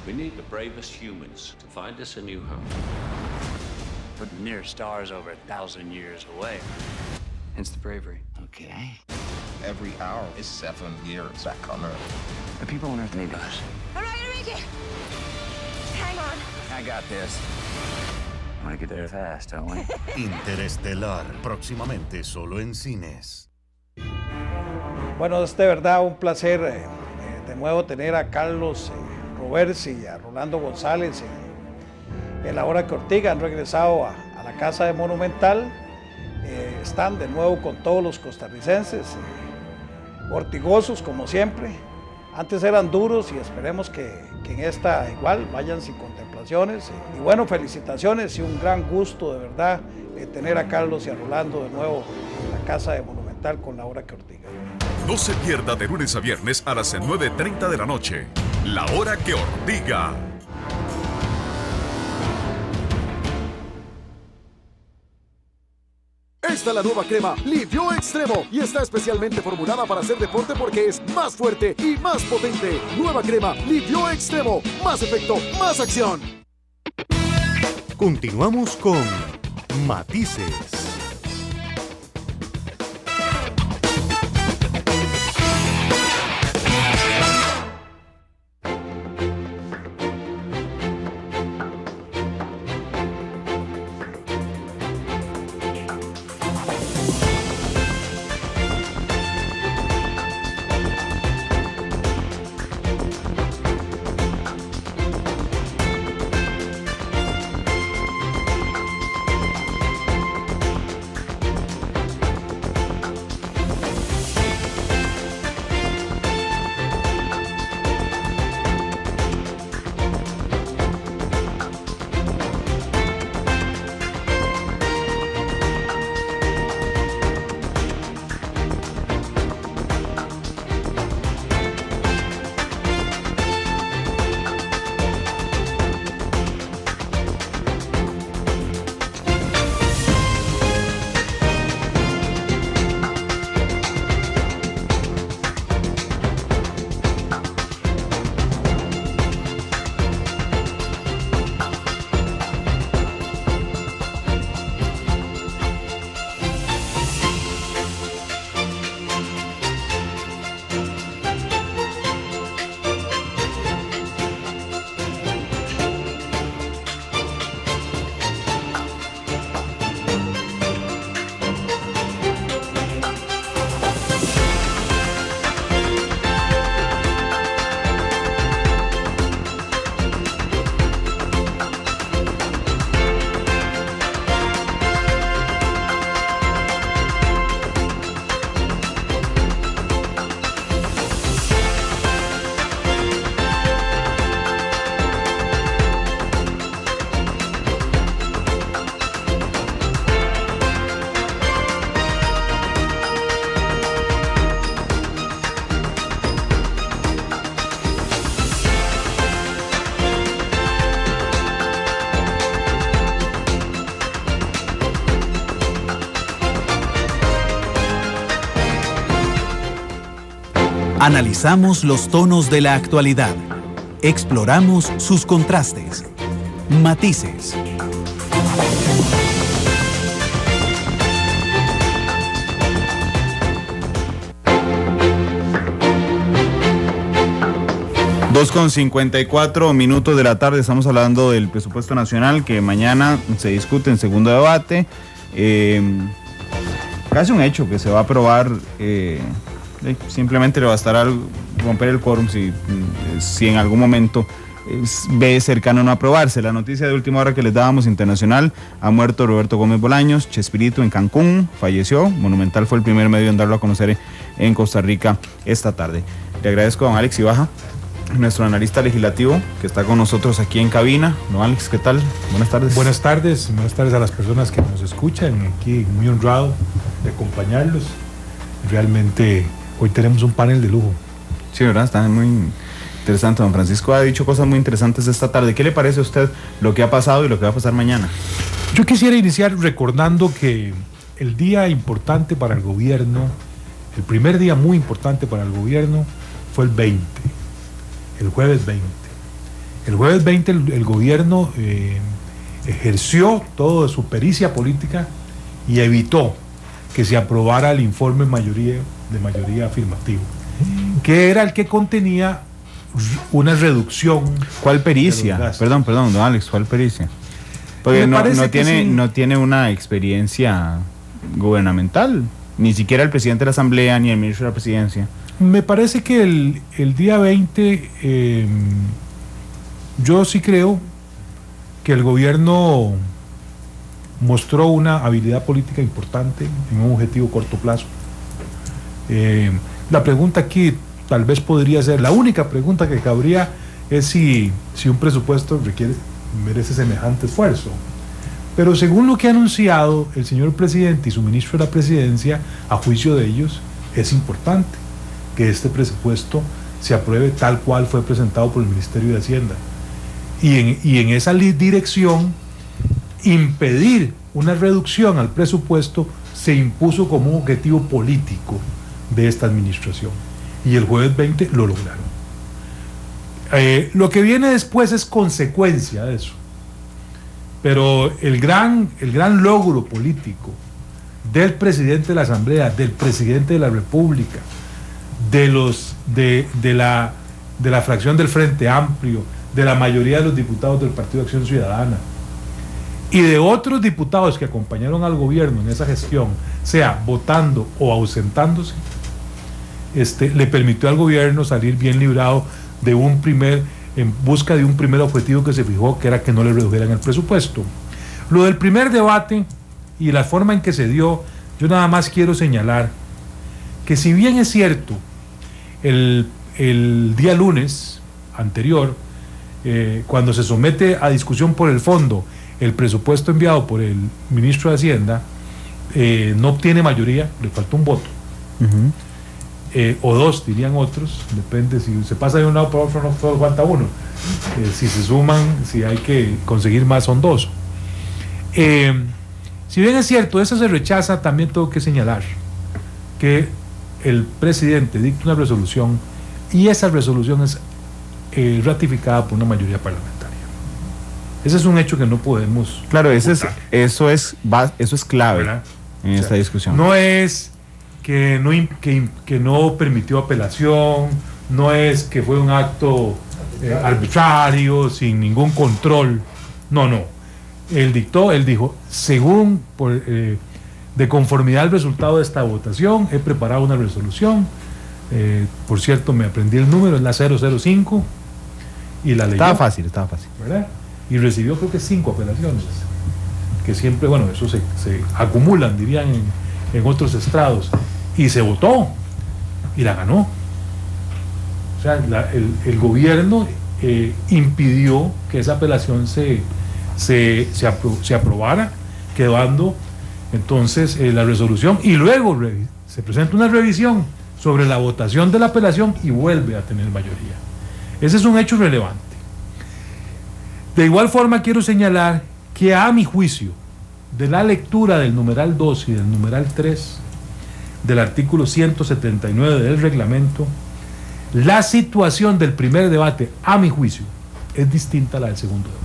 We need the bravest humans to find us a new home. But the nearest star is over 1,000 years away. Hence the bravery. Okay. Every hour is 7 years back on Earth. The people on Earth need us. I'm not gonna make it! Hang on. I got this. I want to get there fast, don't we? Interestelar, próximamente solo en cines. Bueno, es de verdad un placer de nuevo tener a Carlos Roversi y a Rolando González en la hora que Ortiga han regresado a la casa de Monumental. Están de nuevo con todos los costarricenses, ortigosos como siempre. Antes eran duros y esperemos que en esta igual vayan sin contemplaciones. Y bueno, felicitaciones y un gran gusto de verdad tener a Carlos y a Rolando de nuevo en la casa de Monumental con la hora que Ortiga. No se pierda de lunes a viernes a las 9:30 de la noche. La hora que Ortiga. Esta es la nueva crema Livio Extremo y está especialmente formulada para hacer deporte porque es más fuerte y más potente. Nueva crema Livio Extremo. Más efecto, más acción. Continuamos con Matices. Analizamos los tonos de la actualidad. Exploramos sus contrastes. Matices. Dos con 54 minutos de la tarde, estamos hablando del presupuesto nacional que mañana se discute en segundo debate. Casi un hecho que se va a aprobar, simplemente le bastará romper el quórum si en algún momento ve cercano a no aprobarse. La noticia de última hora que les dábamos internacional: ha muerto Roberto Gómez Bolaños, Chespirito, en Cancún, falleció. Monumental fue el primer medio en darlo a conocer en Costa Rica esta tarde. Le agradezco a don Alex Ibaja, nuestro analista legislativo, que está con nosotros aquí en cabina. Don Alex, ¿qué tal? Buenas tardes. Buenas tardes a las personas que nos escuchan aquí, muy honrado de acompañarlos. Realmente hoy tenemos un panel de lujo. Sí, ¿verdad? Está muy interesante. Don Francisco ha dicho cosas muy interesantes esta tarde. ¿Qué le parece a usted lo que ha pasado y lo que va a pasar mañana? Yo quisiera iniciar recordando que el día importante para el gobierno, el primer día muy importante para el gobierno, fue el 20. El jueves 20. El jueves 20 el gobierno ejerció toda su pericia política y evitó que se aprobara el informe de mayoría afirmativo, que era el que contenía una reducción. ¿Cuál pericia? Perdón, don Alex, ¿cuál pericia? Porque no tiene una experiencia gubernamental, ni siquiera el presidente de la Asamblea ni el ministro de la Presidencia. Me parece que el día 20, yo sí creo que el gobierno mostró una habilidad política importante en un objetivo corto plazo. La pregunta aquí tal vez podría ser, la única pregunta que cabría es si un presupuesto merece semejante esfuerzo. Pero según lo que ha anunciado el señor presidente y su ministro de la Presidencia, a juicio de ellos, es importante que este presupuesto se apruebe tal cual fue presentado por el Ministerio de Hacienda. Y en esa dirección, impedir una reducción al presupuesto se impuso como un objetivo político de esta administración. Y el jueves 20 lo lograron. Lo que viene después es consecuencia de eso. Pero el gran logro político del presidente de la Asamblea, del presidente de la República, de la fracción del Frente Amplio, de la mayoría de los diputados del Partido de Acción Ciudadana y de otros diputados que acompañaron al gobierno en esa gestión, sea votando o ausentándose, le permitió al gobierno salir bien librado en busca de un primer objetivo que se fijó, que era que no le redujeran el presupuesto. Lo del primer debate y la forma en que se dio, yo nada más quiero señalar que, si bien es cierto, el día lunes anterior, cuando se somete a discusión por el fondo el presupuesto enviado por el ministro de Hacienda, no obtiene mayoría, le falta un voto. O dos, dirían otros, depende, si se pasa de un lado para otro no solo falta uno, si se suman, si hay que conseguir más son dos. Si bien es cierto, eso se rechaza, también tengo que señalar que el presidente dicta una resolución y esa resolución es ratificada por una mayoría parlamentaria. Ese es un hecho que no podemos... Claro, eso es clave, ¿verdad?, en esta discusión. No es que no permitió apelación, no es que fue un acto arbitrario, sin ningún control. No. Él dijo, según de conformidad al resultado de esta votación, he preparado una resolución. Por cierto, me aprendí el número, es la 005, y la leyó. Estaba fácil. ¿Verdad? Y recibió, creo que 5 apelaciones, que siempre, bueno, eso se acumulan, dirían, en otros estrados, y se votó, y la ganó. O sea, el gobierno impidió que esa apelación se aprobara, quedando entonces la resolución, y luego se presenta una revisión sobre la votación de la apelación y vuelve a tener mayoría. Ese es un hecho relevante. De igual forma, quiero señalar que, a mi juicio, de la lectura del numeral 2 y del numeral 3 del artículo 179 del reglamento, La situación del primer debate, a mi juicio, es distinta a la del segundo debate.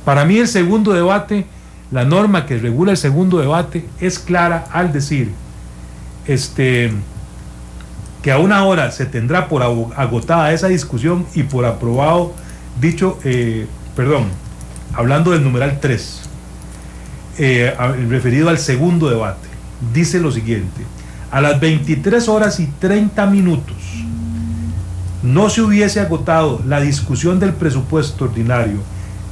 Para mí el segundo debate, la norma que regula el segundo debate es clara al decir que a una hora se tendrá por agotada esa discusión y por aprobado hablando del numeral 3, referido al segundo debate, dice lo siguiente: a las 23:30 no se hubiese agotado la discusión del presupuesto ordinario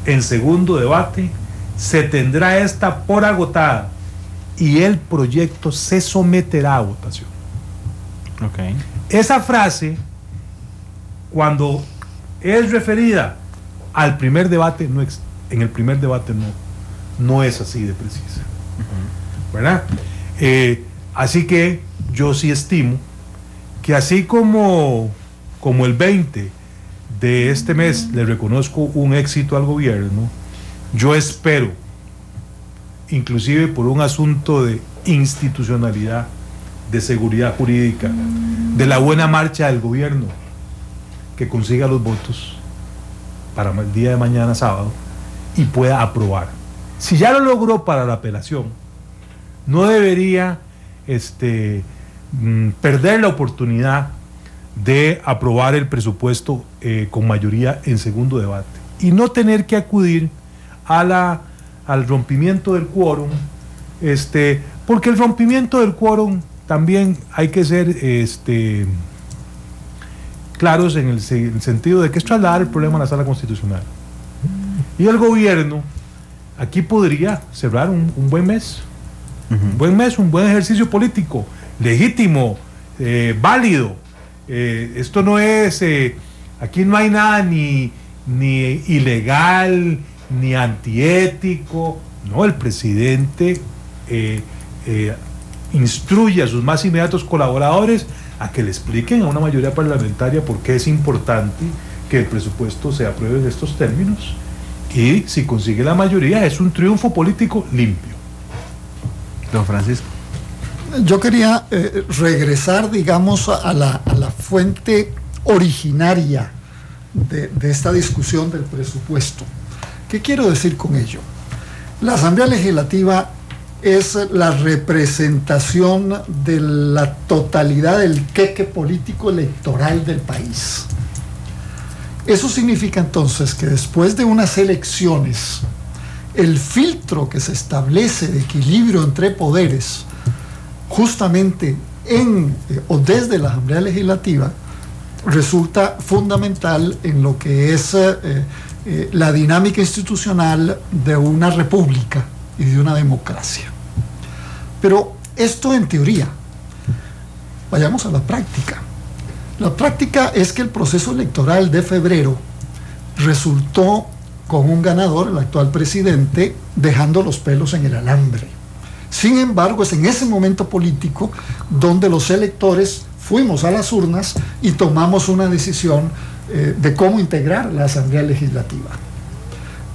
en segundo debate, se tendrá esta por agotada y el proyecto se someterá a votación. Okay. Esa frase, cuando es referida al primer debate, en el primer debate no es así de precisa. ¿Verdad? Así que yo sí estimo que así como el 20 de este mes le reconozco un éxito al gobierno, yo espero, inclusive por un asunto de institucionalidad, de seguridad jurídica, de la buena marcha del gobierno, que consiga los votos para el día de mañana sábado y pueda aprobar. Si ya lo logró para la apelación, no debería perder la oportunidad de aprobar el presupuesto con mayoría en segundo debate y no tener que acudir al rompimiento del quórum, porque el rompimiento del quórum también hay que ser claros en el sentido de que es trasladar el problema a la sala constitucional. Y el gobierno aquí podría cerrar un buen mes, un buen ejercicio político, legítimo, válido. Esto no es, aquí no hay nada ni ilegal, ni antiético. No, el presidente instruye a sus más inmediatos colaboradores a que le expliquen a una mayoría parlamentaria por qué es importante que el presupuesto se apruebe en estos términos, y si consigue la mayoría es un triunfo político limpio. Don Francisco. Yo quería regresar, digamos, a la fuente originaria de esta discusión del presupuesto. ¿Qué quiero decir con ello? La Asamblea Legislativa es la representación de la totalidad del queque político electoral del país. Eso significa entonces que después de unas elecciones, el filtro que se establece de equilibrio entre poderes, justamente o desde la Asamblea Legislativa, resulta fundamental en lo que es la dinámica institucional de una república y de una democracia. Pero esto en teoría. Vayamos a la práctica. La práctica es que el proceso electoral de febrero resultó con un ganador, el actual presidente, dejando los pelos en el alambre. Sin embargo, es en ese momento político donde los electores fuimos a las urnas y tomamos una decisión de cómo integrar la Asamblea Legislativa.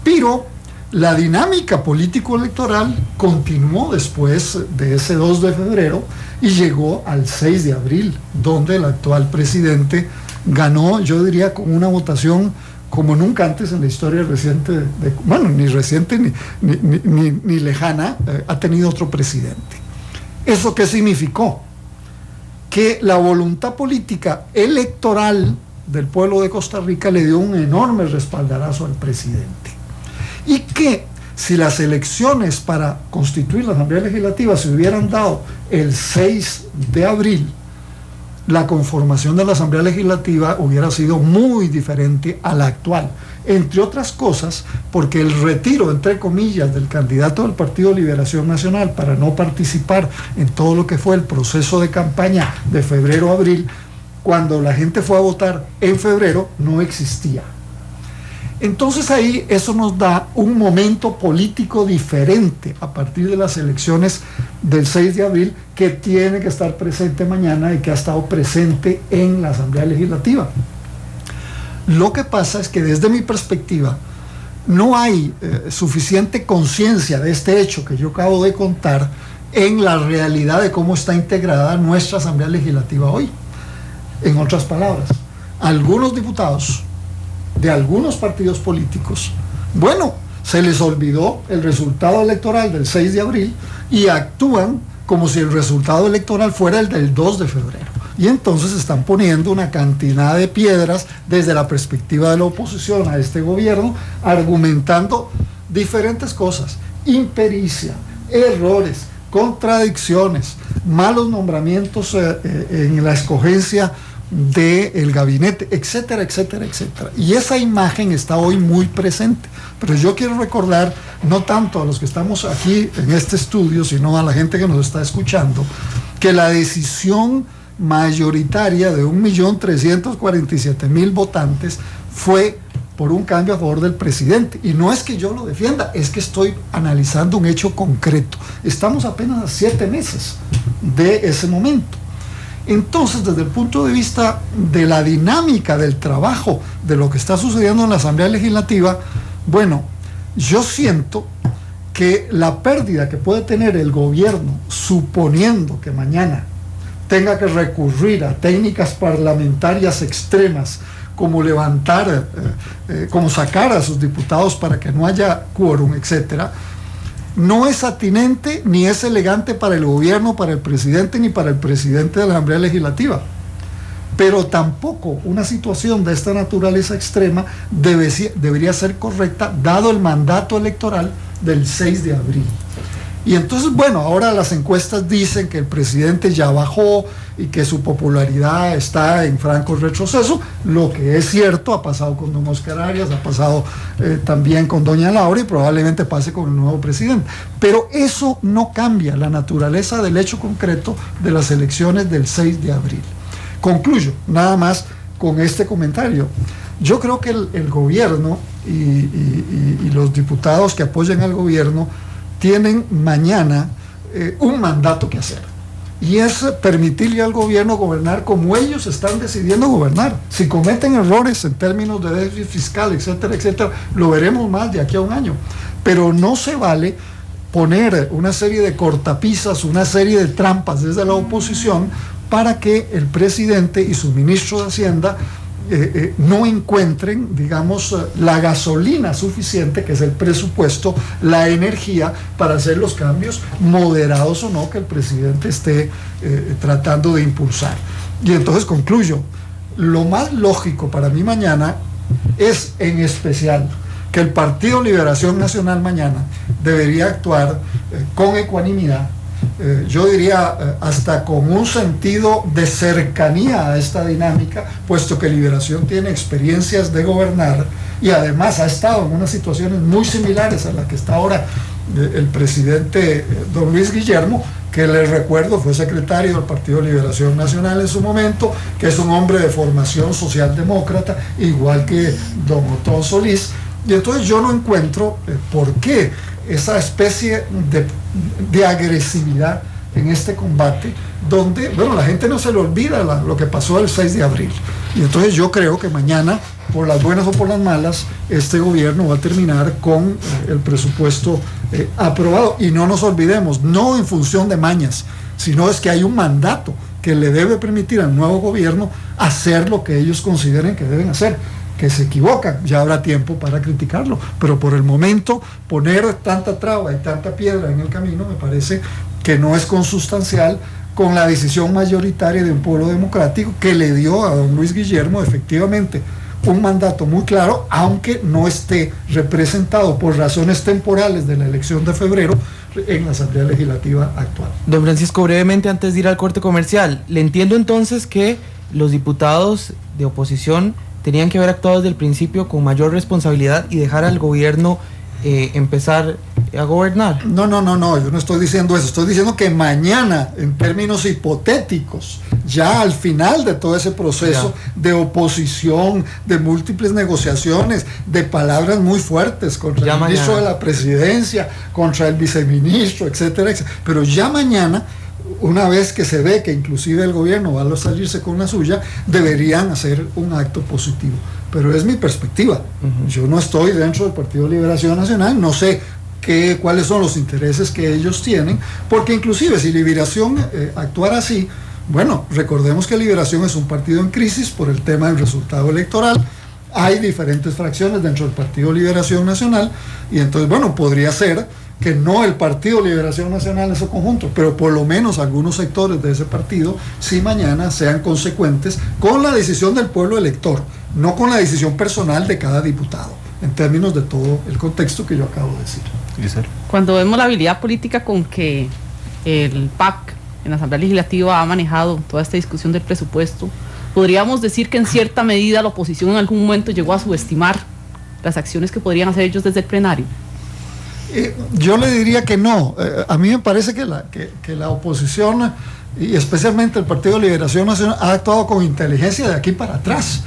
Pero la dinámica político-electoral continuó después de ese 2 de febrero y llegó al 6 de abril, donde el actual presidente ganó, yo diría, con una votación como nunca antes en la historia reciente, ni reciente ni lejana, ha tenido otro presidente. ¿Eso qué significó? Que la voluntad política electoral del pueblo de Costa Rica le dio un enorme respaldarazo al presidente. Y que si las elecciones para constituir la Asamblea Legislativa se hubieran dado el 6 de abril, la conformación de la Asamblea Legislativa hubiera sido muy diferente a la actual, entre otras cosas porque el retiro, entre comillas, del candidato del Partido Liberación Nacional para no participar en todo lo que fue el proceso de campaña de febrero a abril, cuando la gente fue a votar en febrero, no existía. Entonces ahí eso nos da un momento político diferente a partir de las elecciones del 6 de abril, que tiene que estar presente mañana y que ha estado presente en la Asamblea Legislativa. Lo que pasa es que desde mi perspectiva no hay suficiente conciencia de este hecho que yo acabo de contar en la realidad de cómo está integrada nuestra Asamblea Legislativa hoy. En otras palabras, algunos diputados de algunos partidos políticos, bueno, se les olvidó el resultado electoral del 6 de abril y actúan como si el resultado electoral fuera el del 2 de febrero. Y entonces están poniendo una cantidad de piedras desde la perspectiva de la oposición a este gobierno, argumentando diferentes cosas: impericia, errores, contradicciones, malos nombramientos en la escogencia del gabinete, etcétera, etcétera, etcétera. Y esa imagen está hoy muy presente. Pero yo quiero recordar, no tanto a los que estamos aquí en este estudio, sino a la gente que nos está escuchando, que la decisión mayoritaria de 1.347.000 votantes fue por un cambio a favor del presidente. Y no es que yo lo defienda, es que estoy analizando un hecho concreto. Estamos apenas a 7 meses de ese momento. Entonces, desde el punto de vista de la dinámica del trabajo, de lo que está sucediendo en la Asamblea Legislativa, bueno, yo siento que la pérdida que puede tener el gobierno, suponiendo que mañana tenga que recurrir a técnicas parlamentarias extremas, como levantar, como sacar a sus diputados para que no haya quórum, etcétera, no es atinente ni es elegante para el gobierno, para el presidente, ni para el presidente de la Asamblea Legislativa. Pero tampoco una situación de esta naturaleza extrema debería ser correcta, dado el mandato electoral del 6 de abril. Y entonces, bueno, ahora las encuestas dicen que el presidente ya bajó y que su popularidad está en franco retroceso, lo que es cierto. Ha pasado con don Oscar Arias, ha pasado también con doña Laura, y probablemente pase con el nuevo presidente. Pero eso no cambia la naturaleza del hecho concreto de las elecciones del 6 de abril. Concluyo nada más con este comentario. Yo creo que el gobierno y los diputados que apoyan al gobierno tienen mañana un mandato que hacer, y es permitirle al gobierno gobernar como ellos están decidiendo gobernar. Si cometen errores en términos de déficit fiscal, etcétera, etcétera, lo veremos más de aquí a un año. Pero no se vale poner una serie de cortapisas, una serie de trampas desde la oposición para que el presidente y su ministro de Hacienda no encuentren, digamos, la gasolina suficiente, que es el presupuesto, la energía para hacer los cambios, moderados o no, que el presidente esté tratando de impulsar. Y entonces concluyo, lo más lógico para mí mañana es, en especial, que el Partido Liberación Nacional mañana debería actuar con ecuanimidad, yo diría hasta con un sentido de cercanía a esta dinámica, puesto que Liberación tiene experiencias de gobernar y además ha estado en unas situaciones muy similares a la que está ahora el presidente don Luis Guillermo, que les recuerdo fue secretario del Partido Liberación Nacional en su momento, que es un hombre de formación socialdemócrata, igual que don Otón Solís. Y entonces yo no encuentro por qué esa especie de agresividad en este combate, donde, bueno, la gente no se le olvida lo que pasó el 6 de abril. Y entonces yo creo que mañana, por las buenas o por las malas, este gobierno va a terminar con el presupuesto aprobado. Y no nos olvidemos, no en función de mañas, sino es que hay un mandato que le debe permitir al nuevo gobierno hacer lo que ellos consideren que deben hacer. Que se equivocan, ya habrá tiempo para criticarlo, pero por el momento poner tanta traba y tanta piedra en el camino me parece que no es consustancial con la decisión mayoritaria de un pueblo democrático que le dio a don Luis Guillermo efectivamente un mandato muy claro, aunque no esté representado por razones temporales de la elección de febrero en la Asamblea Legislativa actual. Don Francisco, brevemente antes de ir al corte comercial, le entiendo entonces que los diputados de oposición tenían que haber actuado desde el principio con mayor responsabilidad y dejar al gobierno empezar a gobernar. No, yo no estoy diciendo eso, estoy diciendo que mañana, en términos hipotéticos, ya al final de todo ese proceso de oposición, de múltiples negociaciones, de palabras muy fuertes contra el ministro de la Presidencia, contra el viceministro, etcétera, etcétera, pero ya mañana, una vez que se ve que inclusive el gobierno va a salirse con la suya, deberían hacer un acto positivo. Pero es mi perspectiva. Yo no estoy dentro del Partido Liberación Nacional, no sé cuáles son los intereses que ellos tienen, porque inclusive si Liberación actuara así, Bueno, recordemos que Liberación es un partido en crisis por el tema del resultado electoral. Hay diferentes fracciones dentro del Partido Liberación Nacional y entonces, bueno, podría ser que no el Partido Liberación Nacional en su conjunto, pero por lo menos algunos sectores de ese partido, si mañana sean consecuentes con la decisión del pueblo elector, no con la decisión personal de cada diputado, en términos de todo el contexto que yo acabo de decir. Cuando vemos la habilidad política con que el PAC en la Asamblea Legislativa ha manejado toda esta discusión del presupuesto, podríamos decir que en cierta medida la oposición en algún momento llegó a subestimar las acciones que podrían hacer ellos desde el plenario. Yo le diría que no. A mí me parece que la oposición, y especialmente el Partido de Liberación Nacional, ha actuado con inteligencia de aquí para atrás.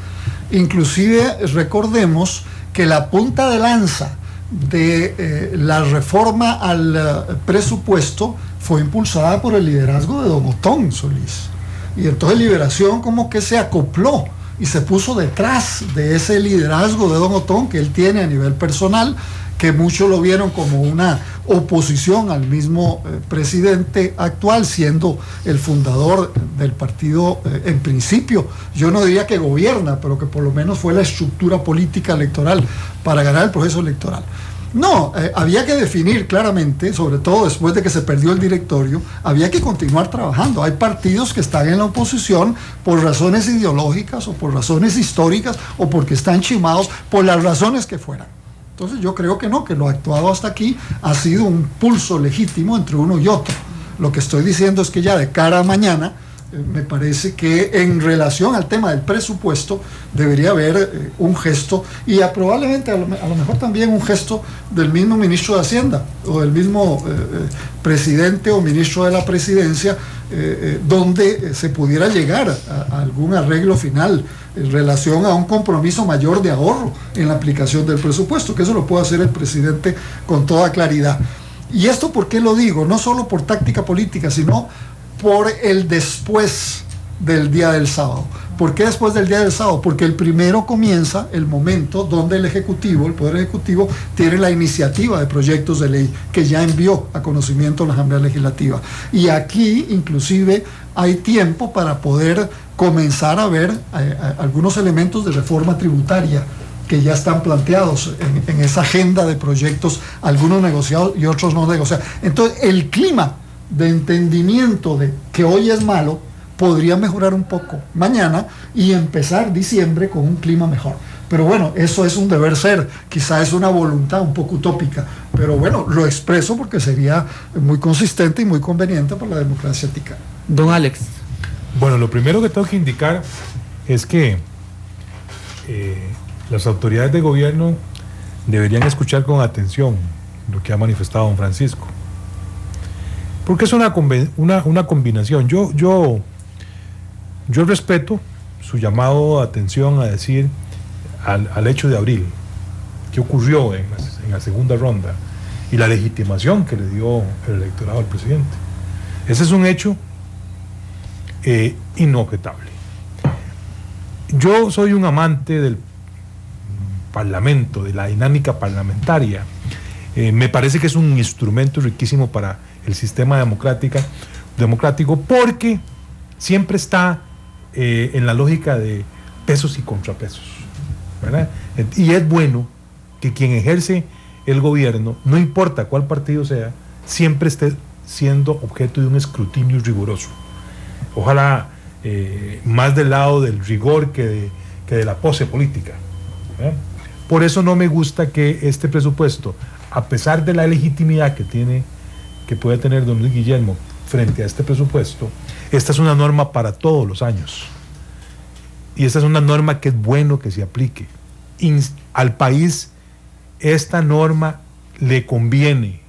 Inclusive recordemos que la punta de lanza de la reforma al presupuesto fue impulsada por el liderazgo de don Otón Solís. Y entonces Liberación como que se acopló y se puso detrás de ese liderazgo de don Otón que él tiene a nivel personal, que muchos lo vieron como una oposición al mismo presidente actual, siendo el fundador del partido en principio. Yo no diría que gobierna, pero que por lo menos fue la estructura política electoral para ganar el proceso electoral. No, había que definir claramente, sobre todo después de que se perdió el directorio, había que continuar trabajando. Hay partidos que están en la oposición por razones ideológicas o por razones históricas o porque están chimados, por las razones que fueran. Entonces yo creo que no, que lo actuado hasta aquí ha sido un pulso legítimo entre uno y otro. Lo que estoy diciendo es que ya de cara a mañana, me parece que en relación al tema del presupuesto debería haber un gesto, y probablemente a lo mejor también un gesto del mismo ministro de Hacienda o del mismo presidente o ministro de la presidencia, donde se pudiera llegar a algún arreglo final en relación a un compromiso mayor de ahorro en la aplicación del presupuesto, que eso lo puede hacer el presidente con toda claridad. Y esto, ¿por qué lo digo? No solo por táctica política, sino por el después del día del sábado. ¿Por qué después del día del sábado? Porque el primero comienza el momento donde el Ejecutivo, el Poder Ejecutivo, tiene la iniciativa de proyectos de ley que ya envió a conocimiento a la Asamblea Legislativa. Y aquí, inclusive, hay tiempo para poder comenzar a ver algunos elementos de reforma tributaria que ya están planteados en esa agenda de proyectos, algunos negociados y otros no negociados. Entonces, el clima de entendimiento de que hoy es malo podría mejorar un poco mañana y empezar diciembre con un clima mejor. Pero bueno, eso es un deber ser, quizá es una voluntad un poco utópica, pero bueno, lo expreso porque sería muy consistente y muy conveniente para la democracia ticana. Don Alex. Bueno, lo primero que tengo que indicar es que las autoridades de gobierno deberían escuchar con atención lo que ha manifestado don Francisco, porque es una combinación. Yo respeto su llamado a atención a decir al hecho de abril, que ocurrió en la segunda ronda, y la legitimación que le dio el electorado al presidente. Ese es un hecho inobjetable. Yo soy un amante del Parlamento, de la dinámica parlamentaria. Me parece que es un instrumento riquísimo para el sistema democrático, porque siempre está en la lógica de pesos y contrapesos, ¿verdad? Y es bueno que quien ejerce el gobierno, no importa cuál partido sea, siempre esté siendo objeto de un escrutinio riguroso. Ojalá más del lado del rigor que de la pose política, ¿verdad? Por eso no me gusta que este presupuesto, a pesar de la legitimidad que puede tener don Luis Guillermo frente a este presupuesto, esta es una norma para todos los años. Y esta es una norma que es bueno que se aplique. Al país esta norma le conviene,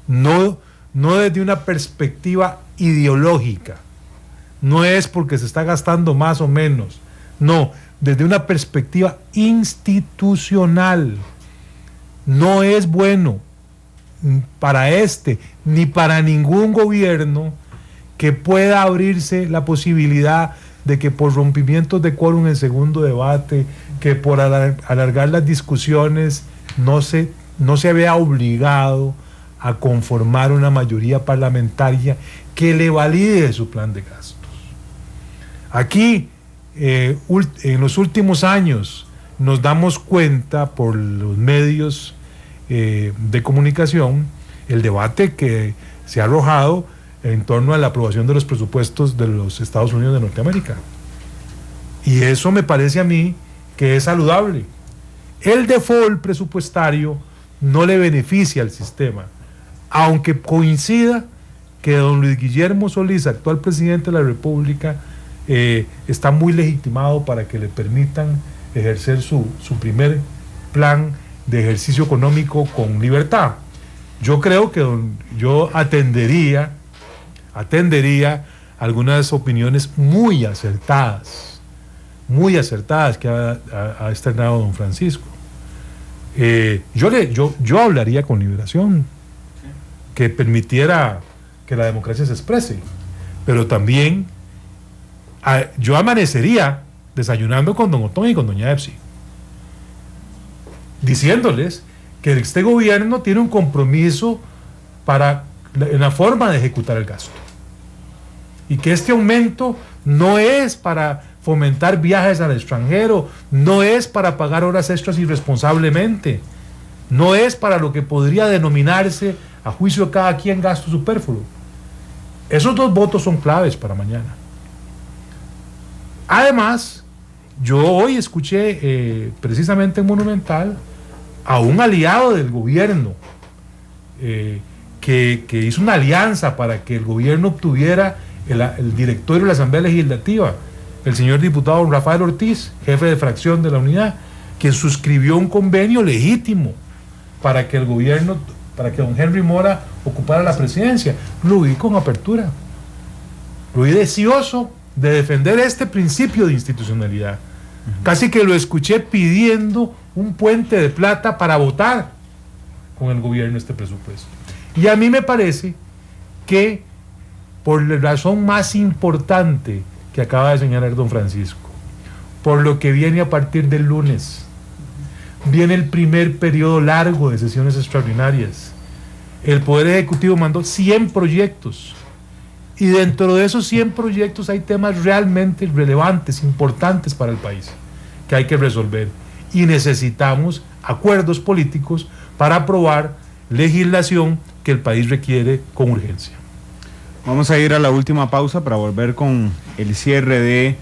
no desde una perspectiva ideológica, no es porque se está gastando más o menos, no, desde una perspectiva institucional. No es bueno para este ni para ningún gobierno que pueda abrirse la posibilidad de que por rompimientos de quórum en segundo debate, que por alargar las discusiones no se vea obligado a conformar una mayoría parlamentaria que le valide su plan de gastos. Aquí, en los últimos años, nos damos cuenta por los medios de comunicación el debate que se ha arrojado en torno a la aprobación de los presupuestos de los Estados Unidos de Norteamérica. Y eso me parece a mí que es saludable. El default presupuestario no le beneficia al sistema, aunque coincida que don Luis Guillermo Solís, actual presidente de la República, está muy legitimado para que le permitan ejercer su primer plan de ejercicio económico con libertad. Yo creo que yo atendería algunas opiniones muy acertadas que ha externado don Francisco. Yo hablaría con Liberación, que permitiera que la democracia se exprese, pero también yo amanecería desayunando con don Otón y con doña Epsi, diciéndoles que este gobierno tiene un compromiso en la forma de ejecutar el gasto, y que este aumento no es para fomentar viajes al extranjero, no es para pagar horas extras irresponsablemente, no es para lo que podría denominarse, a juicio de cada quien, gasto superfluo. Esos dos votos son claves para mañana. Además, yo hoy escuché precisamente en Monumental a un aliado del gobierno que hizo una alianza para que el gobierno obtuviera el directorio de la Asamblea Legislativa, el señor diputado Rafael Ortiz, jefe de fracción de la Unidad, quien suscribió un convenio legítimo para que el gobierno, para que don Henry Mora ocupara la presidencia. Lo vi con apertura, lo vi deseoso de defender este principio de institucionalidad. Casi que lo escuché pidiendo un puente de plata para votar con el gobierno este presupuesto. Y a mí me parece que, por la razón más importante que acaba de señalar don Francisco, por lo que viene a partir del lunes, viene el primer periodo largo de sesiones extraordinarias. El Poder Ejecutivo mandó 100 proyectos, y dentro de esos 100 proyectos hay temas realmente relevantes, importantes para el país, que hay que resolver, y necesitamos acuerdos políticos para aprobar legislación que el país requiere con urgencia. Vamos a ir a la última pausa para volver con el cierre de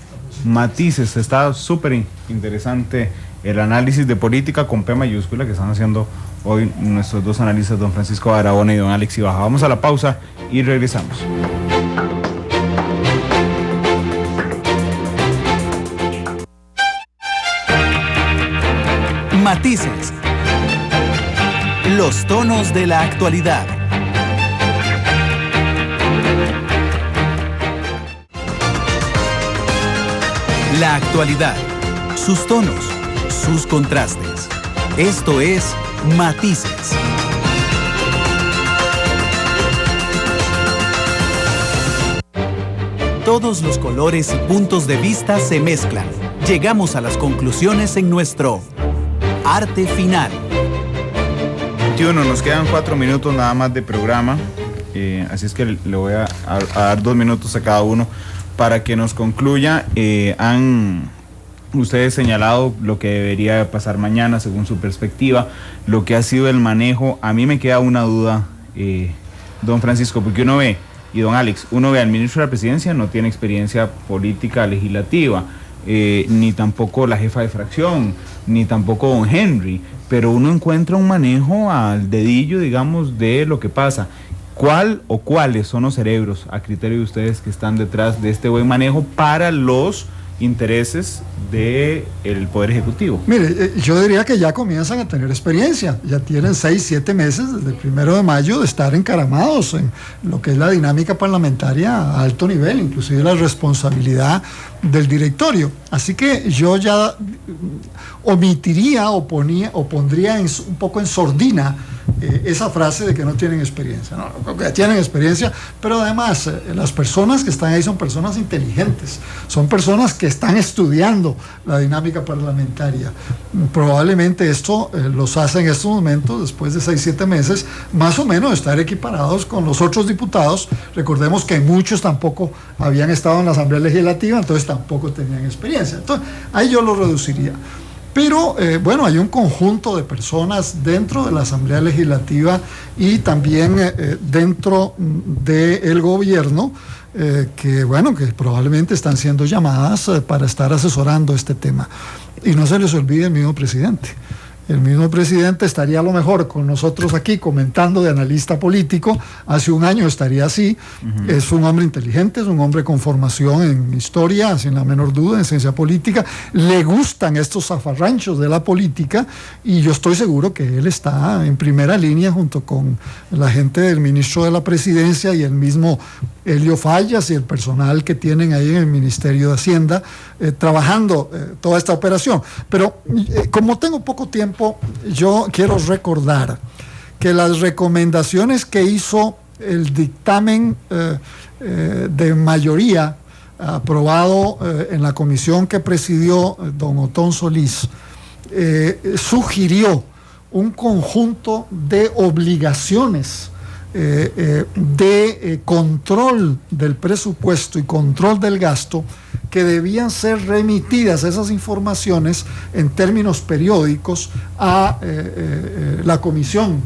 Matices. Está súper interesante el análisis de política con P mayúscula que están haciendo hoy nuestros dos analistas, don Francisco Barahona y don Alex Ibaja. Vamos a la pausa y regresamos. Matices. Los tonos de la actualidad. La actualidad, sus tonos, sus contrastes. Esto es Matices. Todos los colores y puntos de vista se mezclan. Llegamos a las conclusiones en nuestro Arte Final. 21, nos quedan 4 minutos nada más de programa, así es que le voy a dar 2 minutos a cada uno para que nos concluya. Han ustedes señalado lo que debería pasar mañana según su perspectiva, lo que ha sido el manejo. A mí me queda una duda, don Francisco, porque uno ve, y don Alex, uno ve al ministro de la Presidencia, no tiene experiencia política legislativa, ni tampoco la jefa de fracción, ni tampoco don Henry, pero uno encuentra un manejo al dedillo, digamos, de lo que pasa. ¿Cuál o cuáles son los cerebros, a criterio de ustedes, que están detrás de este buen manejo para los intereses del Poder Ejecutivo? Mire, yo diría que ya comienzan a tener experiencia, ya tienen 6-7 meses desde el 1 de mayo de estar encaramados en lo que es la dinámica parlamentaria a alto nivel, inclusive la responsabilidad del directorio. Así que yo ya omitiría o pondría un poco en sordina esa frase de que no tienen experiencia. No, que tienen experiencia, pero además las personas que están ahí son personas inteligentes, son personas que están estudiando la dinámica parlamentaria. Probablemente esto los hace en estos momentos, después de 6-7 meses, más o menos estar equiparados con los otros diputados. Recordemos que muchos tampoco habían estado en la Asamblea Legislativa, entonces tampoco tenían experiencia. Entonces, ahí yo lo reduciría. Pero bueno, hay un conjunto de personas dentro de la Asamblea Legislativa y también dentro del gobierno que bueno, que probablemente están siendo llamadas para estar asesorando este tema. Y no se les olvide el mismo presidente. El mismo presidente estaría a lo mejor con nosotros aquí comentando de analista político. Hace un año estaría así. Es un hombre inteligente, es un hombre con formación en historia, sin la menor duda, en ciencia política. Le gustan estos zafarranchos de la política y yo estoy seguro que él está en primera línea junto con la gente del ministro de la Presidencia y el mismo Helio Fallas y el personal que tienen ahí en el Ministerio de Hacienda trabajando toda esta operación. Pero como tengo poco tiempo, yo quiero recordar que las recomendaciones que hizo el dictamen de mayoría aprobado en la comisión que presidió don Otón Solís, sugirió un conjunto de obligaciones de control del presupuesto y control del gasto que debían ser remitidas esas informaciones en términos periódicos a la Comisión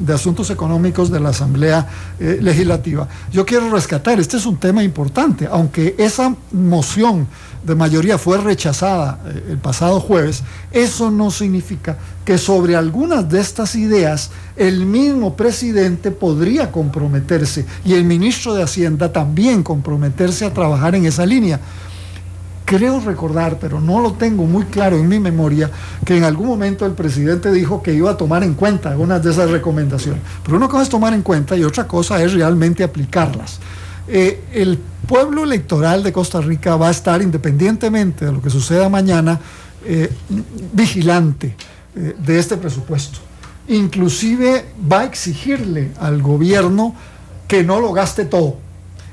de Asuntos Económicos de la Asamblea Legislativa. Yo quiero rescatar, este es un tema importante, aunque esa moción de mayoría fue rechazada el pasado jueves, eso no significa que sobre algunas de estas ideas el mismo presidente podría comprometerse y el ministro de Hacienda también comprometerse a trabajar en esa línea. Creo recordar, pero no lo tengo muy claro en mi memoria, que en algún momento el presidente dijo que iba a tomar en cuenta algunas de esas recomendaciones. Pero una cosa es tomar en cuenta y otra cosa es realmente aplicarlas. El pueblo electoral de Costa Rica va a estar, independientemente de lo que suceda mañana, vigilante de este presupuesto. Inclusive va a exigirle al gobierno que no lo gaste todo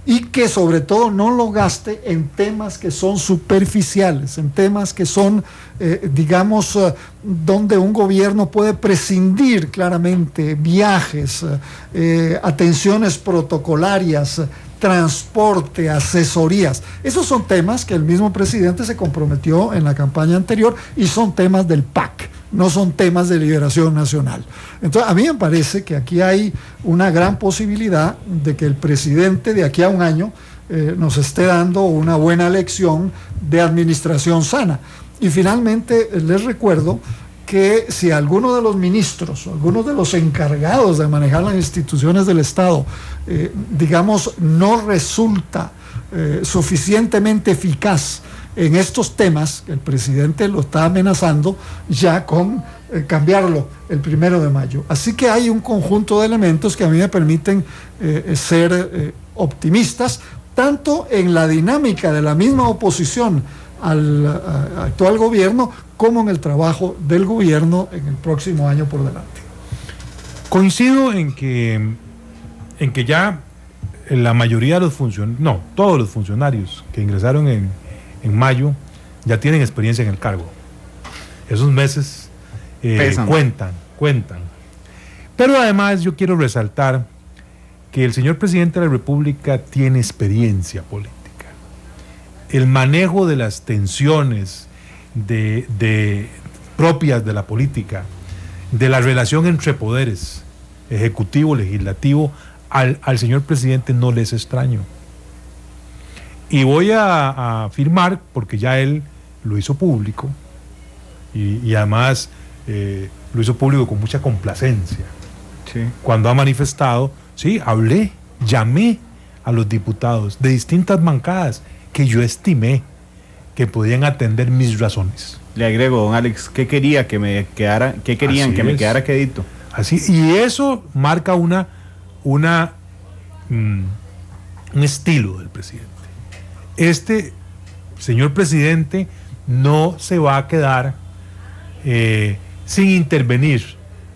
y que sobre todo no lo gaste en temas que son superficiales, en temas que son, digamos, donde un gobierno puede prescindir claramente, viajes, atenciones protocolarias, transporte, asesorías. Esos son temas que el mismo presidente se comprometió en la campaña anterior y son temas del PAC, no son temas de liberación nacional. Entonces, a mí me parece que aquí hay una gran posibilidad de que el presidente de aquí a un año nos esté dando una buena lección de administración sana. Y finalmente, les recuerdo que si alguno de los ministros, alguno de los encargados de manejar las instituciones del Estado, digamos, no resulta suficientemente eficaz en estos temas, el presidente lo está amenazando ya con cambiarlo el 1 de mayo. Así que hay un conjunto de elementos que a mí me permiten ser optimistas, tanto en la dinámica de la misma oposición al actual gobierno, como en el trabajo del gobierno en el próximo año por delante. Coincido en que ya la mayoría de los funcionarios, no, todos los funcionarios que ingresaron en mayo ya tienen experiencia en el cargo. Esos meses cuentan. Pero además yo quiero resaltar que el señor presidente de la República tiene experiencia política. El manejo de las tensiones propias de la política, de la relación entre poderes, ejecutivo, legislativo, al señor presidente no le es extraño. Y voy a afirmar, porque ya él lo hizo público, y además lo hizo público con mucha complacencia. Sí. Cuando ha manifestado, sí, llamé a los diputados de distintas bancadas que yo estimé que podían atender mis razones. Le agrego, don Alex, ¿qué quería que me quedara? ¿Qué querían? Así que me quedara quedito. Así, y eso marca un estilo del presidente. Este señor presidente no se va a quedar sin intervenir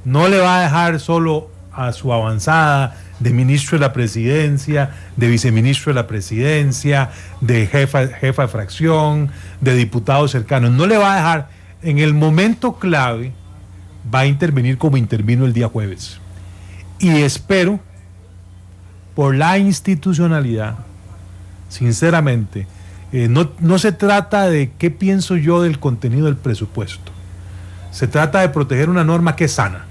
no le va a dejar solo a su avanzada de ministro de la presidencia, de viceministro de la presidencia, de jefa de fracción, de diputados cercanos. No le va a dejar, en el momento clave, va a intervenir como intervino el día jueves. Y espero, por la institucionalidad, sinceramente, no se trata de qué pienso yo del contenido del presupuesto. Se trata de proteger una norma que es sana.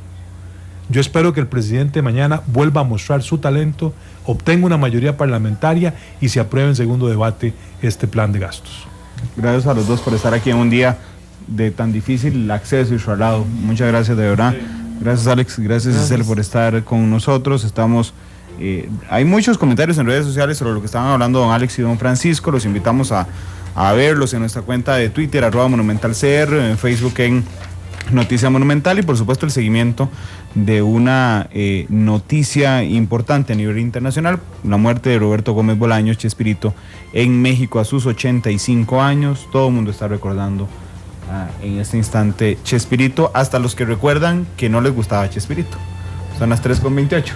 Yo espero que el presidente mañana vuelva a mostrar su talento, obtenga una mayoría parlamentaria y se apruebe en segundo debate este plan de gastos. Gracias a los dos por estar aquí en un día de tan difícil acceso y traslado. Muchas gracias, de verdad. Gracias, Alex. Gracias, Giselle, por estar con nosotros. Hay muchos comentarios en redes sociales sobre lo que estaban hablando don Alex y don Francisco. Los invitamos a verlos en nuestra cuenta de Twitter, @monumentalcr, en Facebook en Noticia Monumental, y por supuesto el seguimiento de una noticia importante a nivel internacional: la muerte de Roberto Gómez Bolaños, Chespirito, en México a sus 85 años. Todo el mundo está recordando en este instante Chespirito, hasta los que recuerdan que no les gustaba Chespirito. Son las 3:28.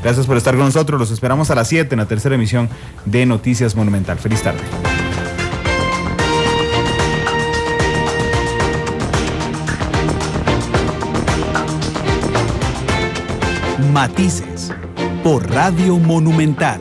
Gracias por estar con nosotros. Los esperamos a las 7 en la tercera emisión de Noticias Monumental. Feliz tarde. Matices por Radio Monumental.